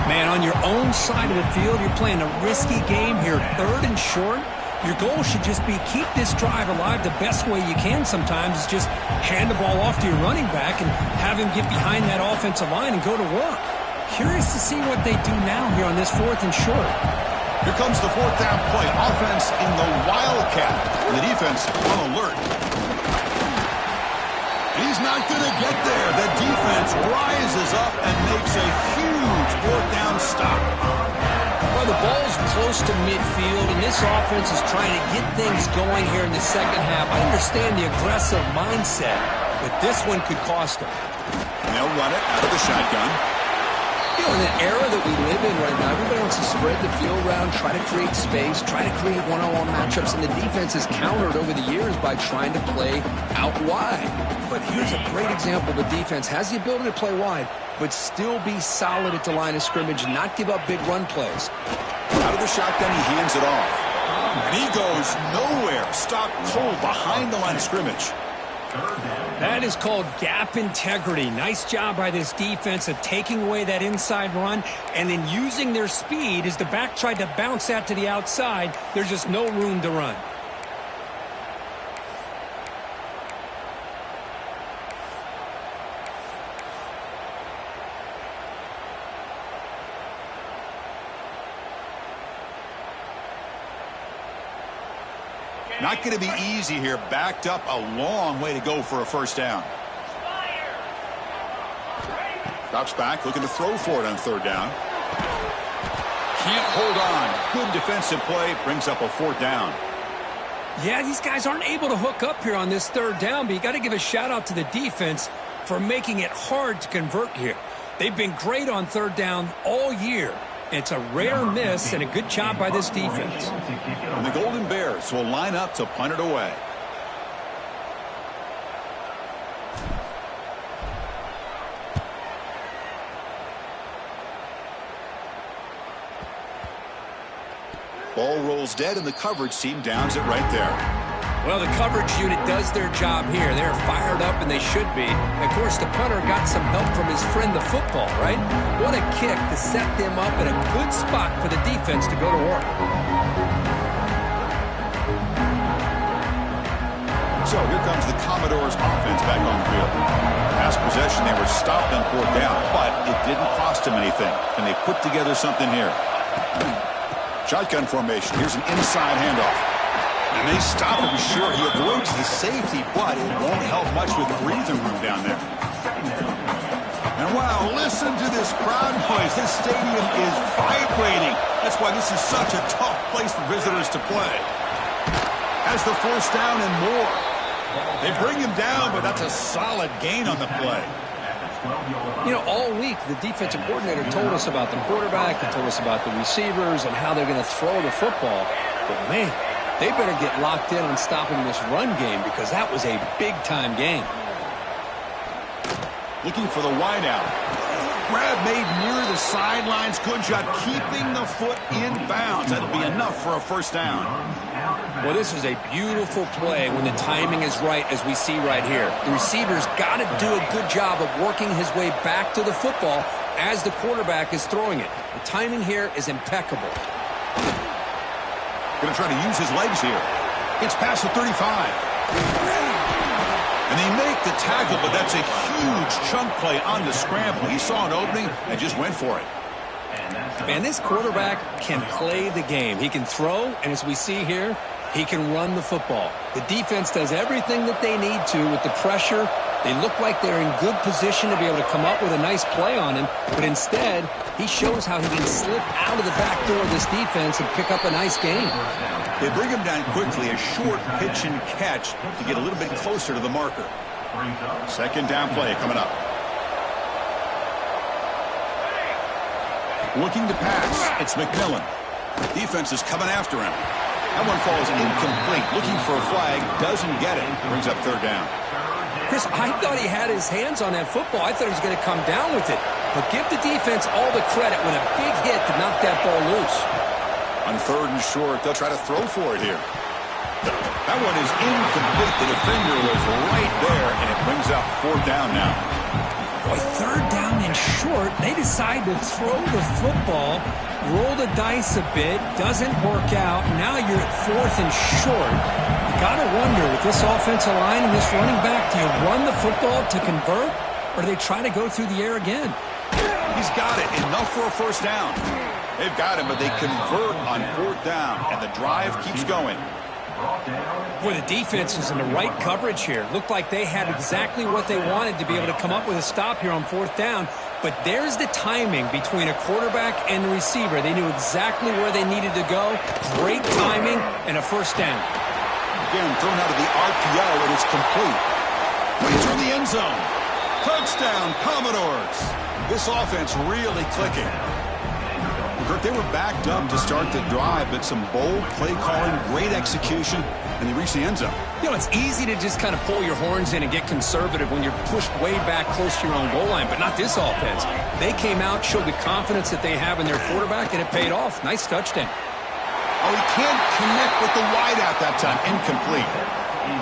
Speaker 2: Man, on your own side of the field, you're playing a risky game here, third and short. Your goal should just be keep this drive alive the best way you can sometimes is just hand the ball off to your running back and have him get behind that offensive line and go to work. Curious to see what they do now here on this fourth and short.
Speaker 1: Here comes the fourth down play. Offense in the Wildcat. And the defense on alert. He's not going to get there. The defense rises up and makes a huge fourth down stop.
Speaker 2: Well, the ball's close to midfield, and this offense is trying to get things going here in the second half. I understand the aggressive mindset, but this one could cost them.
Speaker 1: And they'll run it out of the shotgun.
Speaker 2: You know, in the era that we live in right now, everybody wants to spread the field around, try to create space, try to create one-on-one matchups, and the defense has countered over the years by trying to play out wide. But here's a great example. The defense has the ability to play wide, but still be solid at the line of scrimmage, not give up big run plays.
Speaker 1: Out of the shotgun, he hands it off. And he goes nowhere. Stopped cold behind the line of scrimmage.
Speaker 2: That is called gap integrity. Nice job by this defense of taking away that inside run and then using their speed as the back tried to bounce that to the outside. There's just no room to run.
Speaker 1: Not going to be easy here. Backed up a long way to go for a first down. Drops back, looking to throw for it on third down. Can't hold on. Good defensive play. Brings up a fourth down.
Speaker 2: Yeah, these guys aren't able to hook up here on this third down, but you got to give a shout out to the defense for making it hard to convert here. They've been great on third down all year. It's a rare miss and a good job by this defense.
Speaker 1: And the Golden Bears will line up to punt it away. Ball rolls dead and the coverage team downs it right there.
Speaker 2: Well, the coverage unit does their job here. They're fired up, and they should be. And of course, the punter got some help from his friend, the football, right? What a kick to set them up in a good spot for the defense to go to work.
Speaker 1: So here comes the Commodores offense back on the field. Past possession, they were stopped on fourth down, but it didn't cost them anything. Can they put together something here? Shotgun formation. Here's an inside handoff. And they stop him short. He avoids the safety, but it won't help much with breathing room down there. And wow, listen to this crowd noise. This stadium is vibrating. That's why this is such a tough place for visitors to play. Has the first down and more. They bring him down, but that's a solid gain on the play.
Speaker 2: You know, all week, the defensive coordinator told us about the quarterback, he told us about the receivers and how they're going to throw the football. But, man, they better get locked in on stopping this run game because that was a big-time game.
Speaker 1: Looking for the wideout. Grab made near the sidelines. Good job keeping the foot in bounds. That'll be enough for a first down.
Speaker 2: Well, this is a beautiful play when the timing is right, as we see right here. The receiver's got to do a good job of working his way back to the football as the quarterback is throwing it. The timing here is impeccable.
Speaker 1: Going to try to use his legs here. It's past the 35. And they make the tackle, but that's a huge chunk play on the scramble. He saw an opening and just went for it.
Speaker 2: Man, this quarterback can play the game. He can throw, and as we see here, he can run the football. The defense does everything that they need to with the pressure. They look like they're in good position to be able to come up with a nice play on him, but instead, he shows how he can slip out of the back door of this defense and pick up a nice gain.
Speaker 1: They bring him down quickly, a short pitch and catch to get a little bit closer to the marker. Second down play coming up. Looking to pass, it's McMillan. Defense is coming after him. That one falls incomplete. Looking for a flag, doesn't get it. Brings up third down.
Speaker 2: Chris, I thought he had his hands on that football. I thought he was going to come down with it. But give the defense all the credit when a big hit to knock that ball loose.
Speaker 1: On third and short, they'll try to throw for it here. That one is incomplete. The defender was right there, and it brings up fourth down now.
Speaker 2: Boy, third down and short. They decide to throw the football, roll the dice a bit, doesn't work out. Now you're at fourth and short. You got to wonder, with this offensive line and this running back, do you run the football to convert, or do they try to go through the air again?
Speaker 1: He's got it. Enough for a first down. They've got him, but they convert on fourth down, and the drive keeps going.
Speaker 2: Boy, the defense is in the right coverage here. Looked like they had exactly what they wanted to be able to come up with a stop here on fourth down. But there's the timing between a quarterback and the receiver. They knew exactly where they needed to go. Great timing and a first down.
Speaker 1: Again, thrown out of the RPO, and it's complete. Plays through the end zone. Touchdown, Commodores. This offense really clicking. Kirk, they were backed up to start the drive, but some bold play calling, great execution, and they reached the end zone.
Speaker 2: You know, it's easy to just kind of pull your horns in and get conservative when you're pushed way back close to your own goal line, but not this offense. They came out, showed the confidence that they have in their quarterback, and it paid off. Nice touchdown.
Speaker 1: Oh, he can't connect with the wideout that time. Incomplete.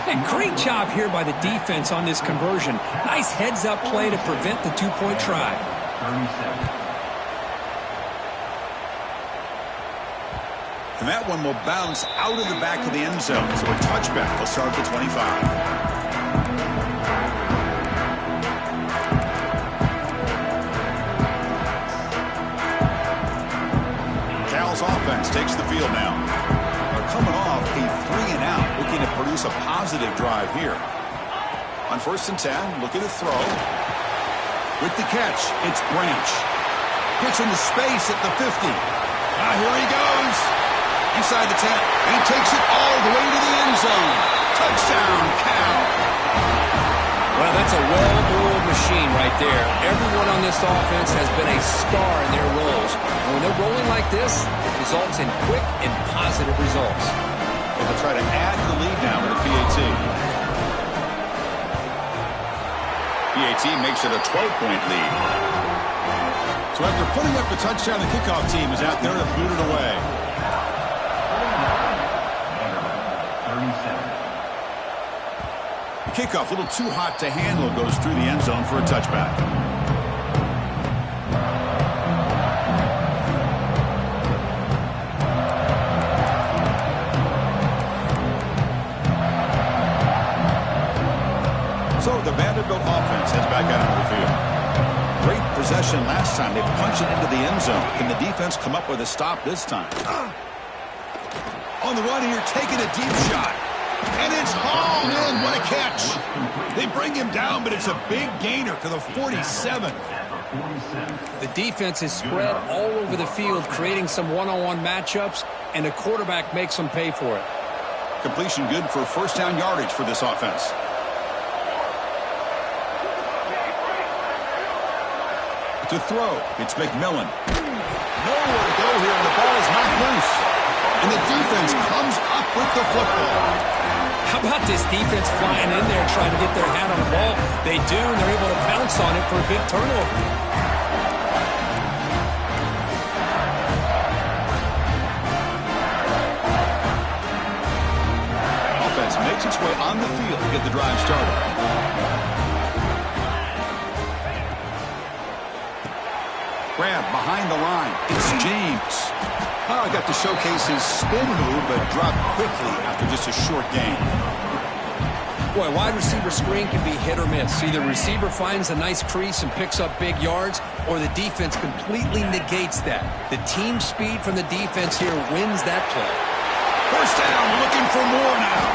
Speaker 2: And great job here by the defense on this conversion. Nice heads-up play to prevent the two-point try.
Speaker 3: 37.
Speaker 1: And that one will bounce out of the back of the end zone. So a touchback will start at the 25. Cal's offense takes the field now. They're coming off a 3-and-out, looking to produce a positive drive here. On 1st and 10, looking to throw. With the catch, it's Branch. Gets into space at the 50. Here he goes. Inside the 10, and he takes it all the way to the end zone. Touchdown, Cal.
Speaker 2: Well, that's a well-oiled machine right there. Everyone on this offense has been a star in their roles. And when they're rolling like this, it results in quick and positive results.
Speaker 1: They'll try to add the lead now with a PAT. PAT makes it a 12-point lead. So after putting up the touchdown, the kickoff team is out there to boot it away. Kickoff, a little too hot to handle, goes through the end zone for a touchback. So the Vanderbilt offense heads back out into the field. Great possession last time. They punch it into the end zone. Can the defense come up with a stop this time? On the run here, taking a deep shot. And it's hauled in. What a catch. They bring him down, but it's a big gainer to the 47.
Speaker 2: The defense is spread all over the field, creating some one-on-one matchups, and the quarterback makes them pay for it.
Speaker 1: Completion good for first down yardage for this offense. To throw, it's McMillan. Nowhere to go here, and the ball is knocked loose. And the defense comes up with the football.
Speaker 2: How about this defense flying in there trying to get their hat on the ball? They do, and they're able to pounce on it for a big turnover.
Speaker 1: Offense makes its way on the field to get the drive started. Grab behind the line. It's James. Oh, got to showcase his spin move, but dropped quickly after just a short gain.
Speaker 2: Boy, wide receiver screen can be hit or miss. Either receiver finds a nice crease and picks up big yards, or the defense completely negates that. The team speed from the defense here wins that play.
Speaker 1: First down, looking for more now.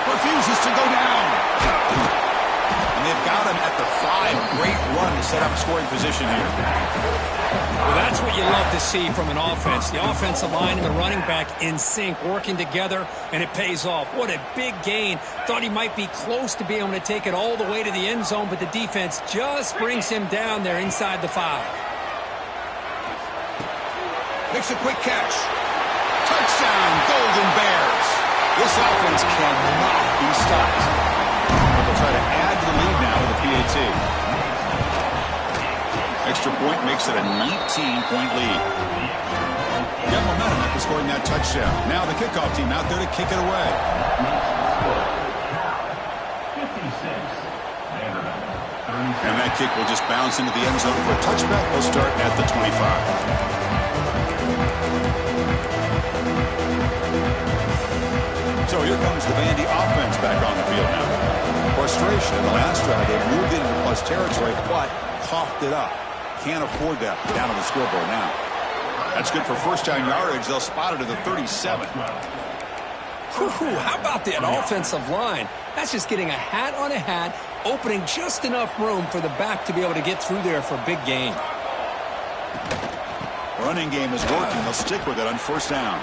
Speaker 1: Refuses to go down. And they've got him at the 5. Great run to set up scoring position here.
Speaker 2: Well, that's what you love to see from an offense. The offensive line and the running back in sync, working together, and it pays off. What a big gain. Thought he might be close to being able to take it all the way to the end zone, but the defense just brings him down there inside the 5.
Speaker 1: Makes a quick catch. Touchdown, Golden Bears. This offense cannot be stopped. They'll try to add to the lead now with a PAT. Extra point makes it a 19-point lead. Got momentum after scoring that touchdown. Now the kickoff team out there to kick it away.
Speaker 3: 56.
Speaker 1: And that kick will just bounce into the end zone for a touchback. They'll start at the 25. So here comes the Vandy offense back on the field now. Frustration in the last drive. They moved into plus territory, but coughed it up. Can't afford that down on the scoreboard now. That's good for first down yardage. They'll spot it at the 37.
Speaker 2: How about that offensive line? That's just getting a hat on a hat, opening just enough room for the back to be able to get through there for a big gain.
Speaker 1: Running game is working. They'll stick with it on first down.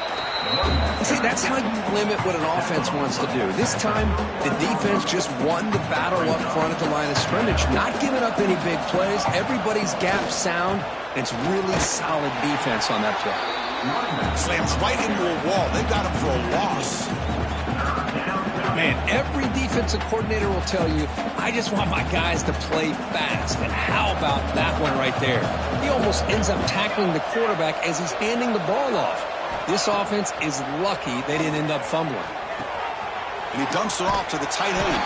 Speaker 2: See, that's how you limit what an offense wants to do. This time, the defense just won the battle up front at the line of scrimmage, not giving up any big plays. Everybody's gap sound. It's really solid defense on that play.
Speaker 1: Slams right into a wall. They got him for a loss.
Speaker 2: Man, every defensive coordinator will tell you, I just want my guys to play fast. And how about that one right there? He almost ends up tackling the quarterback as he's handing the ball off. This offense is lucky they didn't end up fumbling.
Speaker 1: And he dumps it off to the tight end.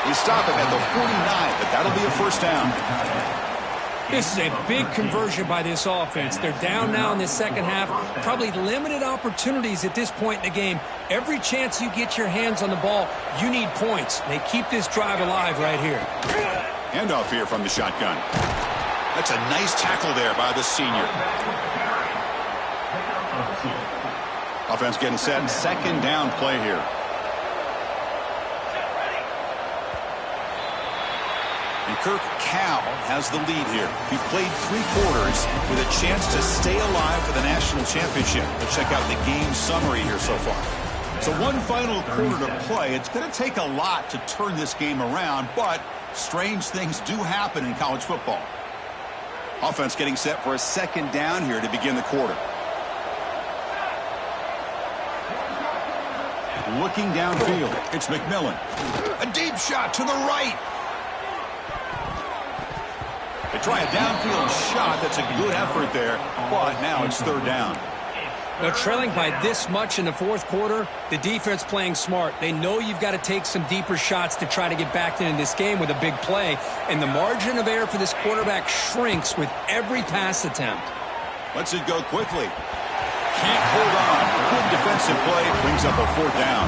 Speaker 1: We stop him at the 49, but that'll be a first down.
Speaker 2: This is a big conversion by this offense. They're down now in the second half. Probably limited opportunities at this point in the game. Every chance you get your hands on the ball, you need points. They keep this drive alive right here.
Speaker 1: Handoff here from the shotgun. That's a nice tackle there by the senior. Offense getting set. Second down play here. And Kirk Cal has the lead here. He played 3 quarters with a chance to stay alive for the national championship. Let's check out the game summary here so far. So one final quarter to play. It's going to take a lot to turn this game around, but strange things do happen in college football. Offense getting set for a second down here to begin the quarter. Looking downfield, it's McMillan. A deep shot to the right. They try a downfield shot. That's a good effort there, but now it's third down.
Speaker 2: Now, trailing by this much in the fourth quarter, the defense playing smart. They know you've got to take some deeper shots to try to get back into this game with a big play, and the margin of error for this quarterback shrinks with every pass attempt.
Speaker 1: Lets it go quickly. Can't hold on. Good defensive play. Brings up a fourth down.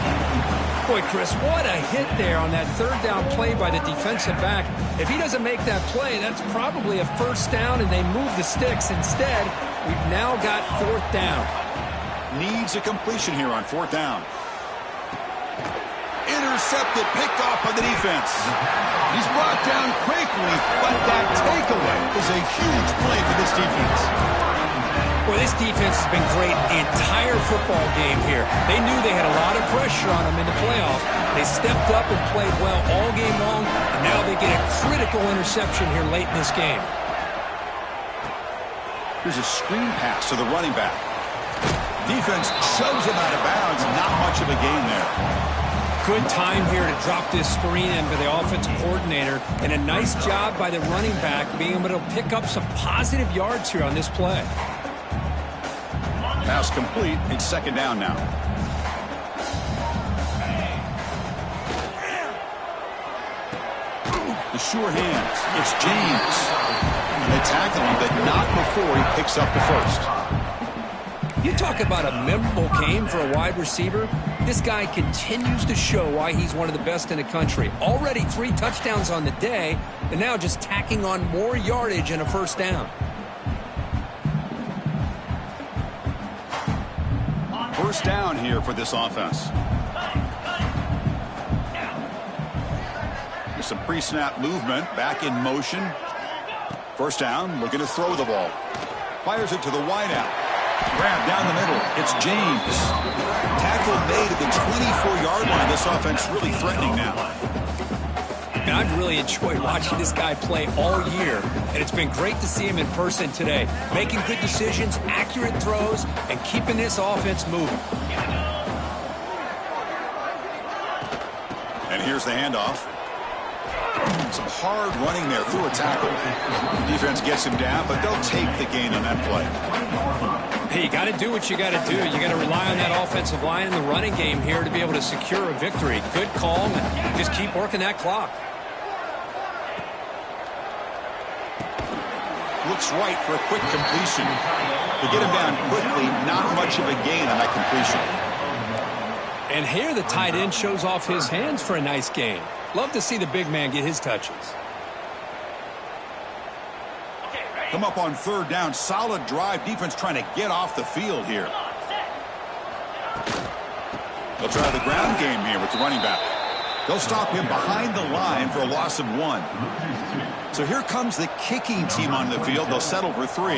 Speaker 2: Boy, Chris, what a hit there on that third down play by the defensive back. If he doesn't make that play, that's probably a first down, and they move the sticks. Instead, we've now got fourth down.
Speaker 1: Needs a completion here on fourth down. Intercepted, picked off by the defense. He's brought down quickly, but that takeaway is a huge play for this defense.
Speaker 2: Well, this defense has been great the entire football game here. They knew they had a lot of pressure on them in the playoff. They stepped up and played well all game long, and now they get a critical interception here late in this game.
Speaker 1: Here's a screen pass to the running back. Defense shoves him out of bounds. Not much of a gain there.
Speaker 2: Good time here to drop this screen in for the offensive coordinator, and a nice job by the running back being able to pick up some positive yards here on this play.
Speaker 1: Pass complete. It's second down now. The sure hands. It's James. They tackle him, but not before he picks up the first.
Speaker 2: You talk about a memorable game for a wide receiver. This guy continues to show why he's one of the best in the country. Already 3 touchdowns on the day, and now just tacking on more yardage and a first down.
Speaker 1: First down here for this offense. There's some pre-snap movement. Back in motion. First down, looking to throw the ball. Fires it to the wideout. Grab down the middle. It's James. Tackle made at the 24-yard line. This offense really threatening now.
Speaker 2: And I've really enjoyed watching this guy play all year, and it's been great to see him in person today, making good decisions, accurate throws, and keeping this offense moving.
Speaker 1: And here's the handoff. Some hard running there through a tackle. The defense gets him down, but they'll take the gain on that play.
Speaker 2: Hey, you got to do what you got to do. You got to rely on that offensive line in the running game here to be able to secure a victory. Good call, and just keep working that clock.
Speaker 1: looks right for a quick completion. To get him down quickly, not much of a gain on that completion.
Speaker 2: And here the tight end shows off his hands for a nice gain. Love to see the big man get his touches.
Speaker 1: Come up on third down. Solid drive. Defense trying to get off the field here. They'll try the ground game here with the running back. They'll stop him behind the line for a loss of 1. So here comes the kicking team on the field. They'll settle for 3.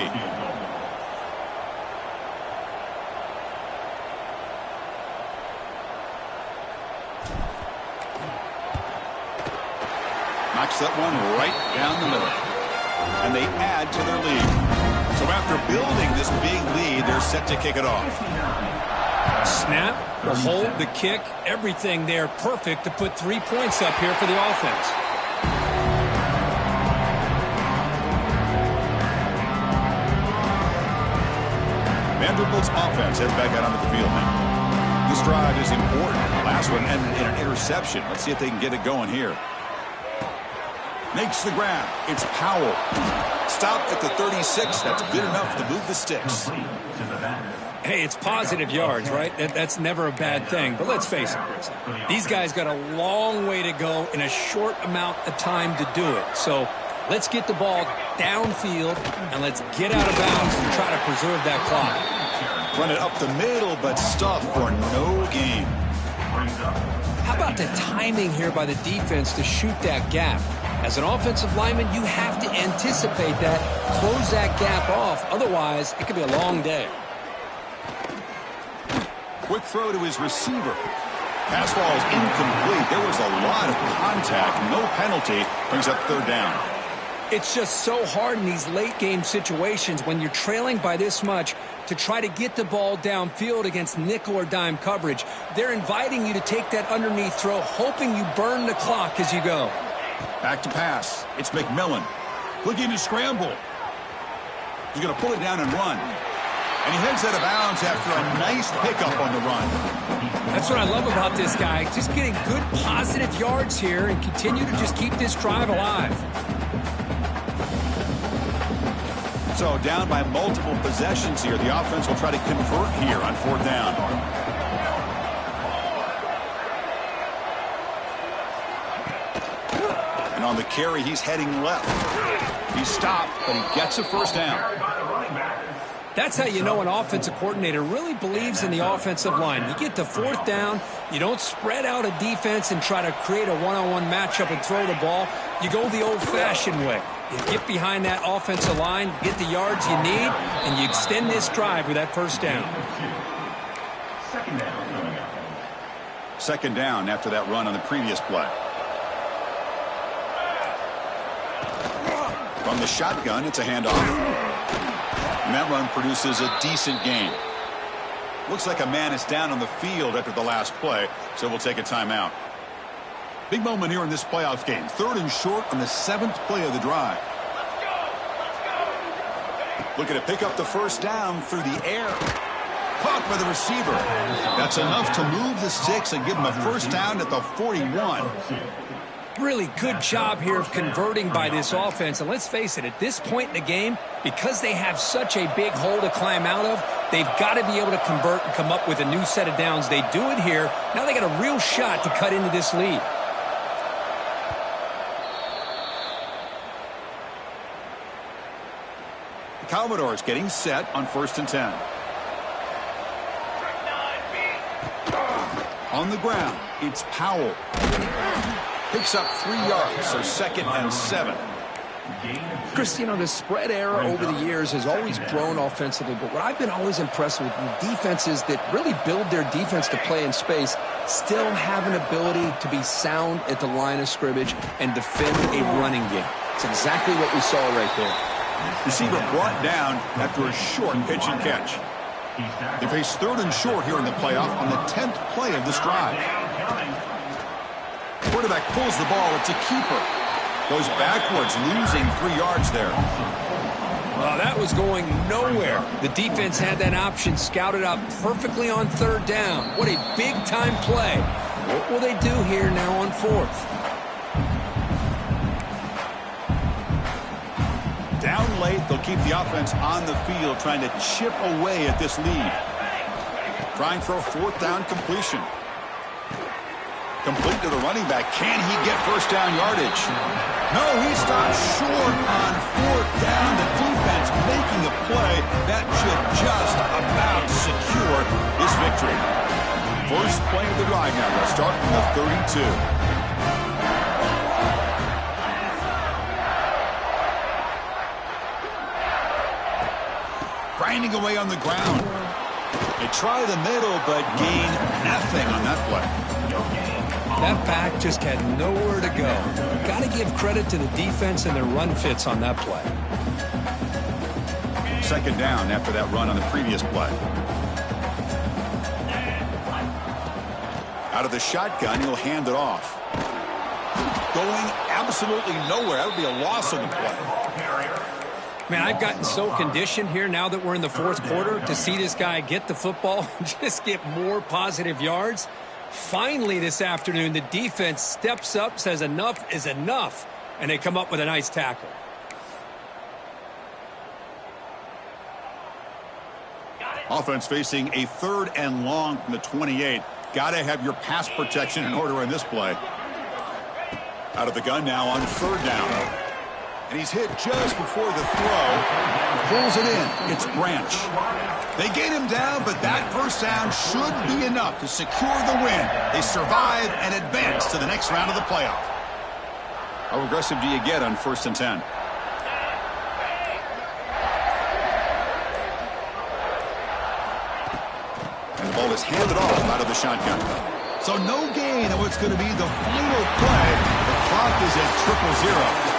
Speaker 1: Knocks that one right down the middle. And they add to their lead. So after building this big lead, they're set to kick it off.
Speaker 2: Snap, the hold, the kick, everything there perfect to put 3 points up here for the offense.
Speaker 1: Vanderbilt's offense heads back out onto the field now. This drive is important. Last one ended in an interception. Let's see if they can get it going here. Makes the grab. It's Powell. Stopped at the 36. That's good enough to move the sticks.
Speaker 2: Hey, it's positive yards, right? That's never a bad thing. But let's face it, Chris. These guys got a long way to go in a short amount of time to do it. So let's get the ball downfield, and let's get out of bounds and try to preserve that clock.
Speaker 1: Run it up the middle, but stuffed for no gain.
Speaker 2: How about the timing here by the defense to shoot that gap? As an offensive lineman, you have to anticipate that, close that gap off. Otherwise, it could be a long day.
Speaker 1: Quick throw to his receiver. Pass ball is incomplete. There was a lot of contact. No penalty. Brings up third down.
Speaker 2: It's just so hard in these late game situations when you're trailing by this much to try to get the ball downfield against nickel or dime coverage. They're inviting you to take that underneath throw, hoping you burn the clock as you go.
Speaker 1: Back to pass. It's McMillan. Looking to scramble. He's going to pull it down and run. And he heads out of bounds after a nice pickup on the run.
Speaker 2: That's what I love about this guy. Just getting good positive yards here and continue to just keep this drive alive.
Speaker 1: So down by multiple possessions here. The offense will try to convert here on fourth down. And on the carry, he's heading left. He's stopped, but he gets a first down.
Speaker 2: That's how you know an offensive coordinator really believes in the offensive line. You get to fourth down, you don't spread out a defense and try to create a one-on-one matchup and throw the ball. You go the old-fashioned way. You get behind that offensive line, get the yards you need, and you extend this drive with that first down.
Speaker 1: Second down after that run on the previous play. From the shotgun, it's a handoff. And that run produces a decent gain. Looks like a man is down on the field after the last play, so we'll take a timeout. Big moment here in this playoff game. Third and short on the 7th play of the drive. Looking to pick up the first down through the air. Caught by the receiver. That's enough to move the sticks and give him a first down at the 41.
Speaker 2: Really good job here of converting by this offense. And let's face it, at this point in the game, because they have such a big hole to climb out of, they've got to be able to convert and come up with a new set of downs. They do it here. Now they got a real shot to cut into this lead.
Speaker 1: The Commodores getting set on 1st and 10. On the ground, it's Powell. Picks up 3 yards, so 2nd and 7.
Speaker 2: Chris, you know, the spread era over the years has always grown offensively, but what I've been always impressed with defenses that really build their defense to play in space still have an ability to be sound at the line of scrimmage and defend a running game. It's exactly what we saw right there.
Speaker 1: Receiver brought down after a short pitch and catch. They face 3rd and short here in the playoff on the 10th play of this drive. Quarterback pulls the ball. It's a keeper. Goes backwards, losing 3 yards there.
Speaker 2: Well, that was going nowhere. The defense had that option scouted out perfectly on 3rd down. What a big-time play. What will they do here now on 4th?
Speaker 1: Down late. They'll keep the offense on the field trying to chip away at this lead. Trying for a fourth down completion. Complete to the running back. Can he get first down yardage? No, he stopped short on fourth down. The defense making a play that should just about secure this victory. First play of the drive now. They'll start from the 32. Grinding away on the ground. They try the middle, but gain nothing on that play.
Speaker 2: That back just had nowhere to go. Got to give credit to the defense and their run fits on that play.
Speaker 1: Second down after that run on the previous play. Out of the shotgun, he'll hand it off. Going absolutely nowhere. That would be a loss on the play.
Speaker 2: Man, I've gotten so conditioned here now that we're in the fourth quarter to see this guy get the football and just get more positive yards. Finally this afternoon, the defense steps up, says enough is enough, and they come up with a nice tackle.
Speaker 1: Offense facing a 3rd and long from the 28. Got to have your pass protection in order in this play. Out of the gun now on 3rd down. And he's hit just before the throw. Pulls it in. It's Branch. They get him down, but that first down should be enough to secure the win. They survive and advance to the next round of the playoff. How aggressive do you get on 1st and 10? And the ball is handed off out of the shotgun. So no gain on what's going to be the final play. The clock is at 0-0.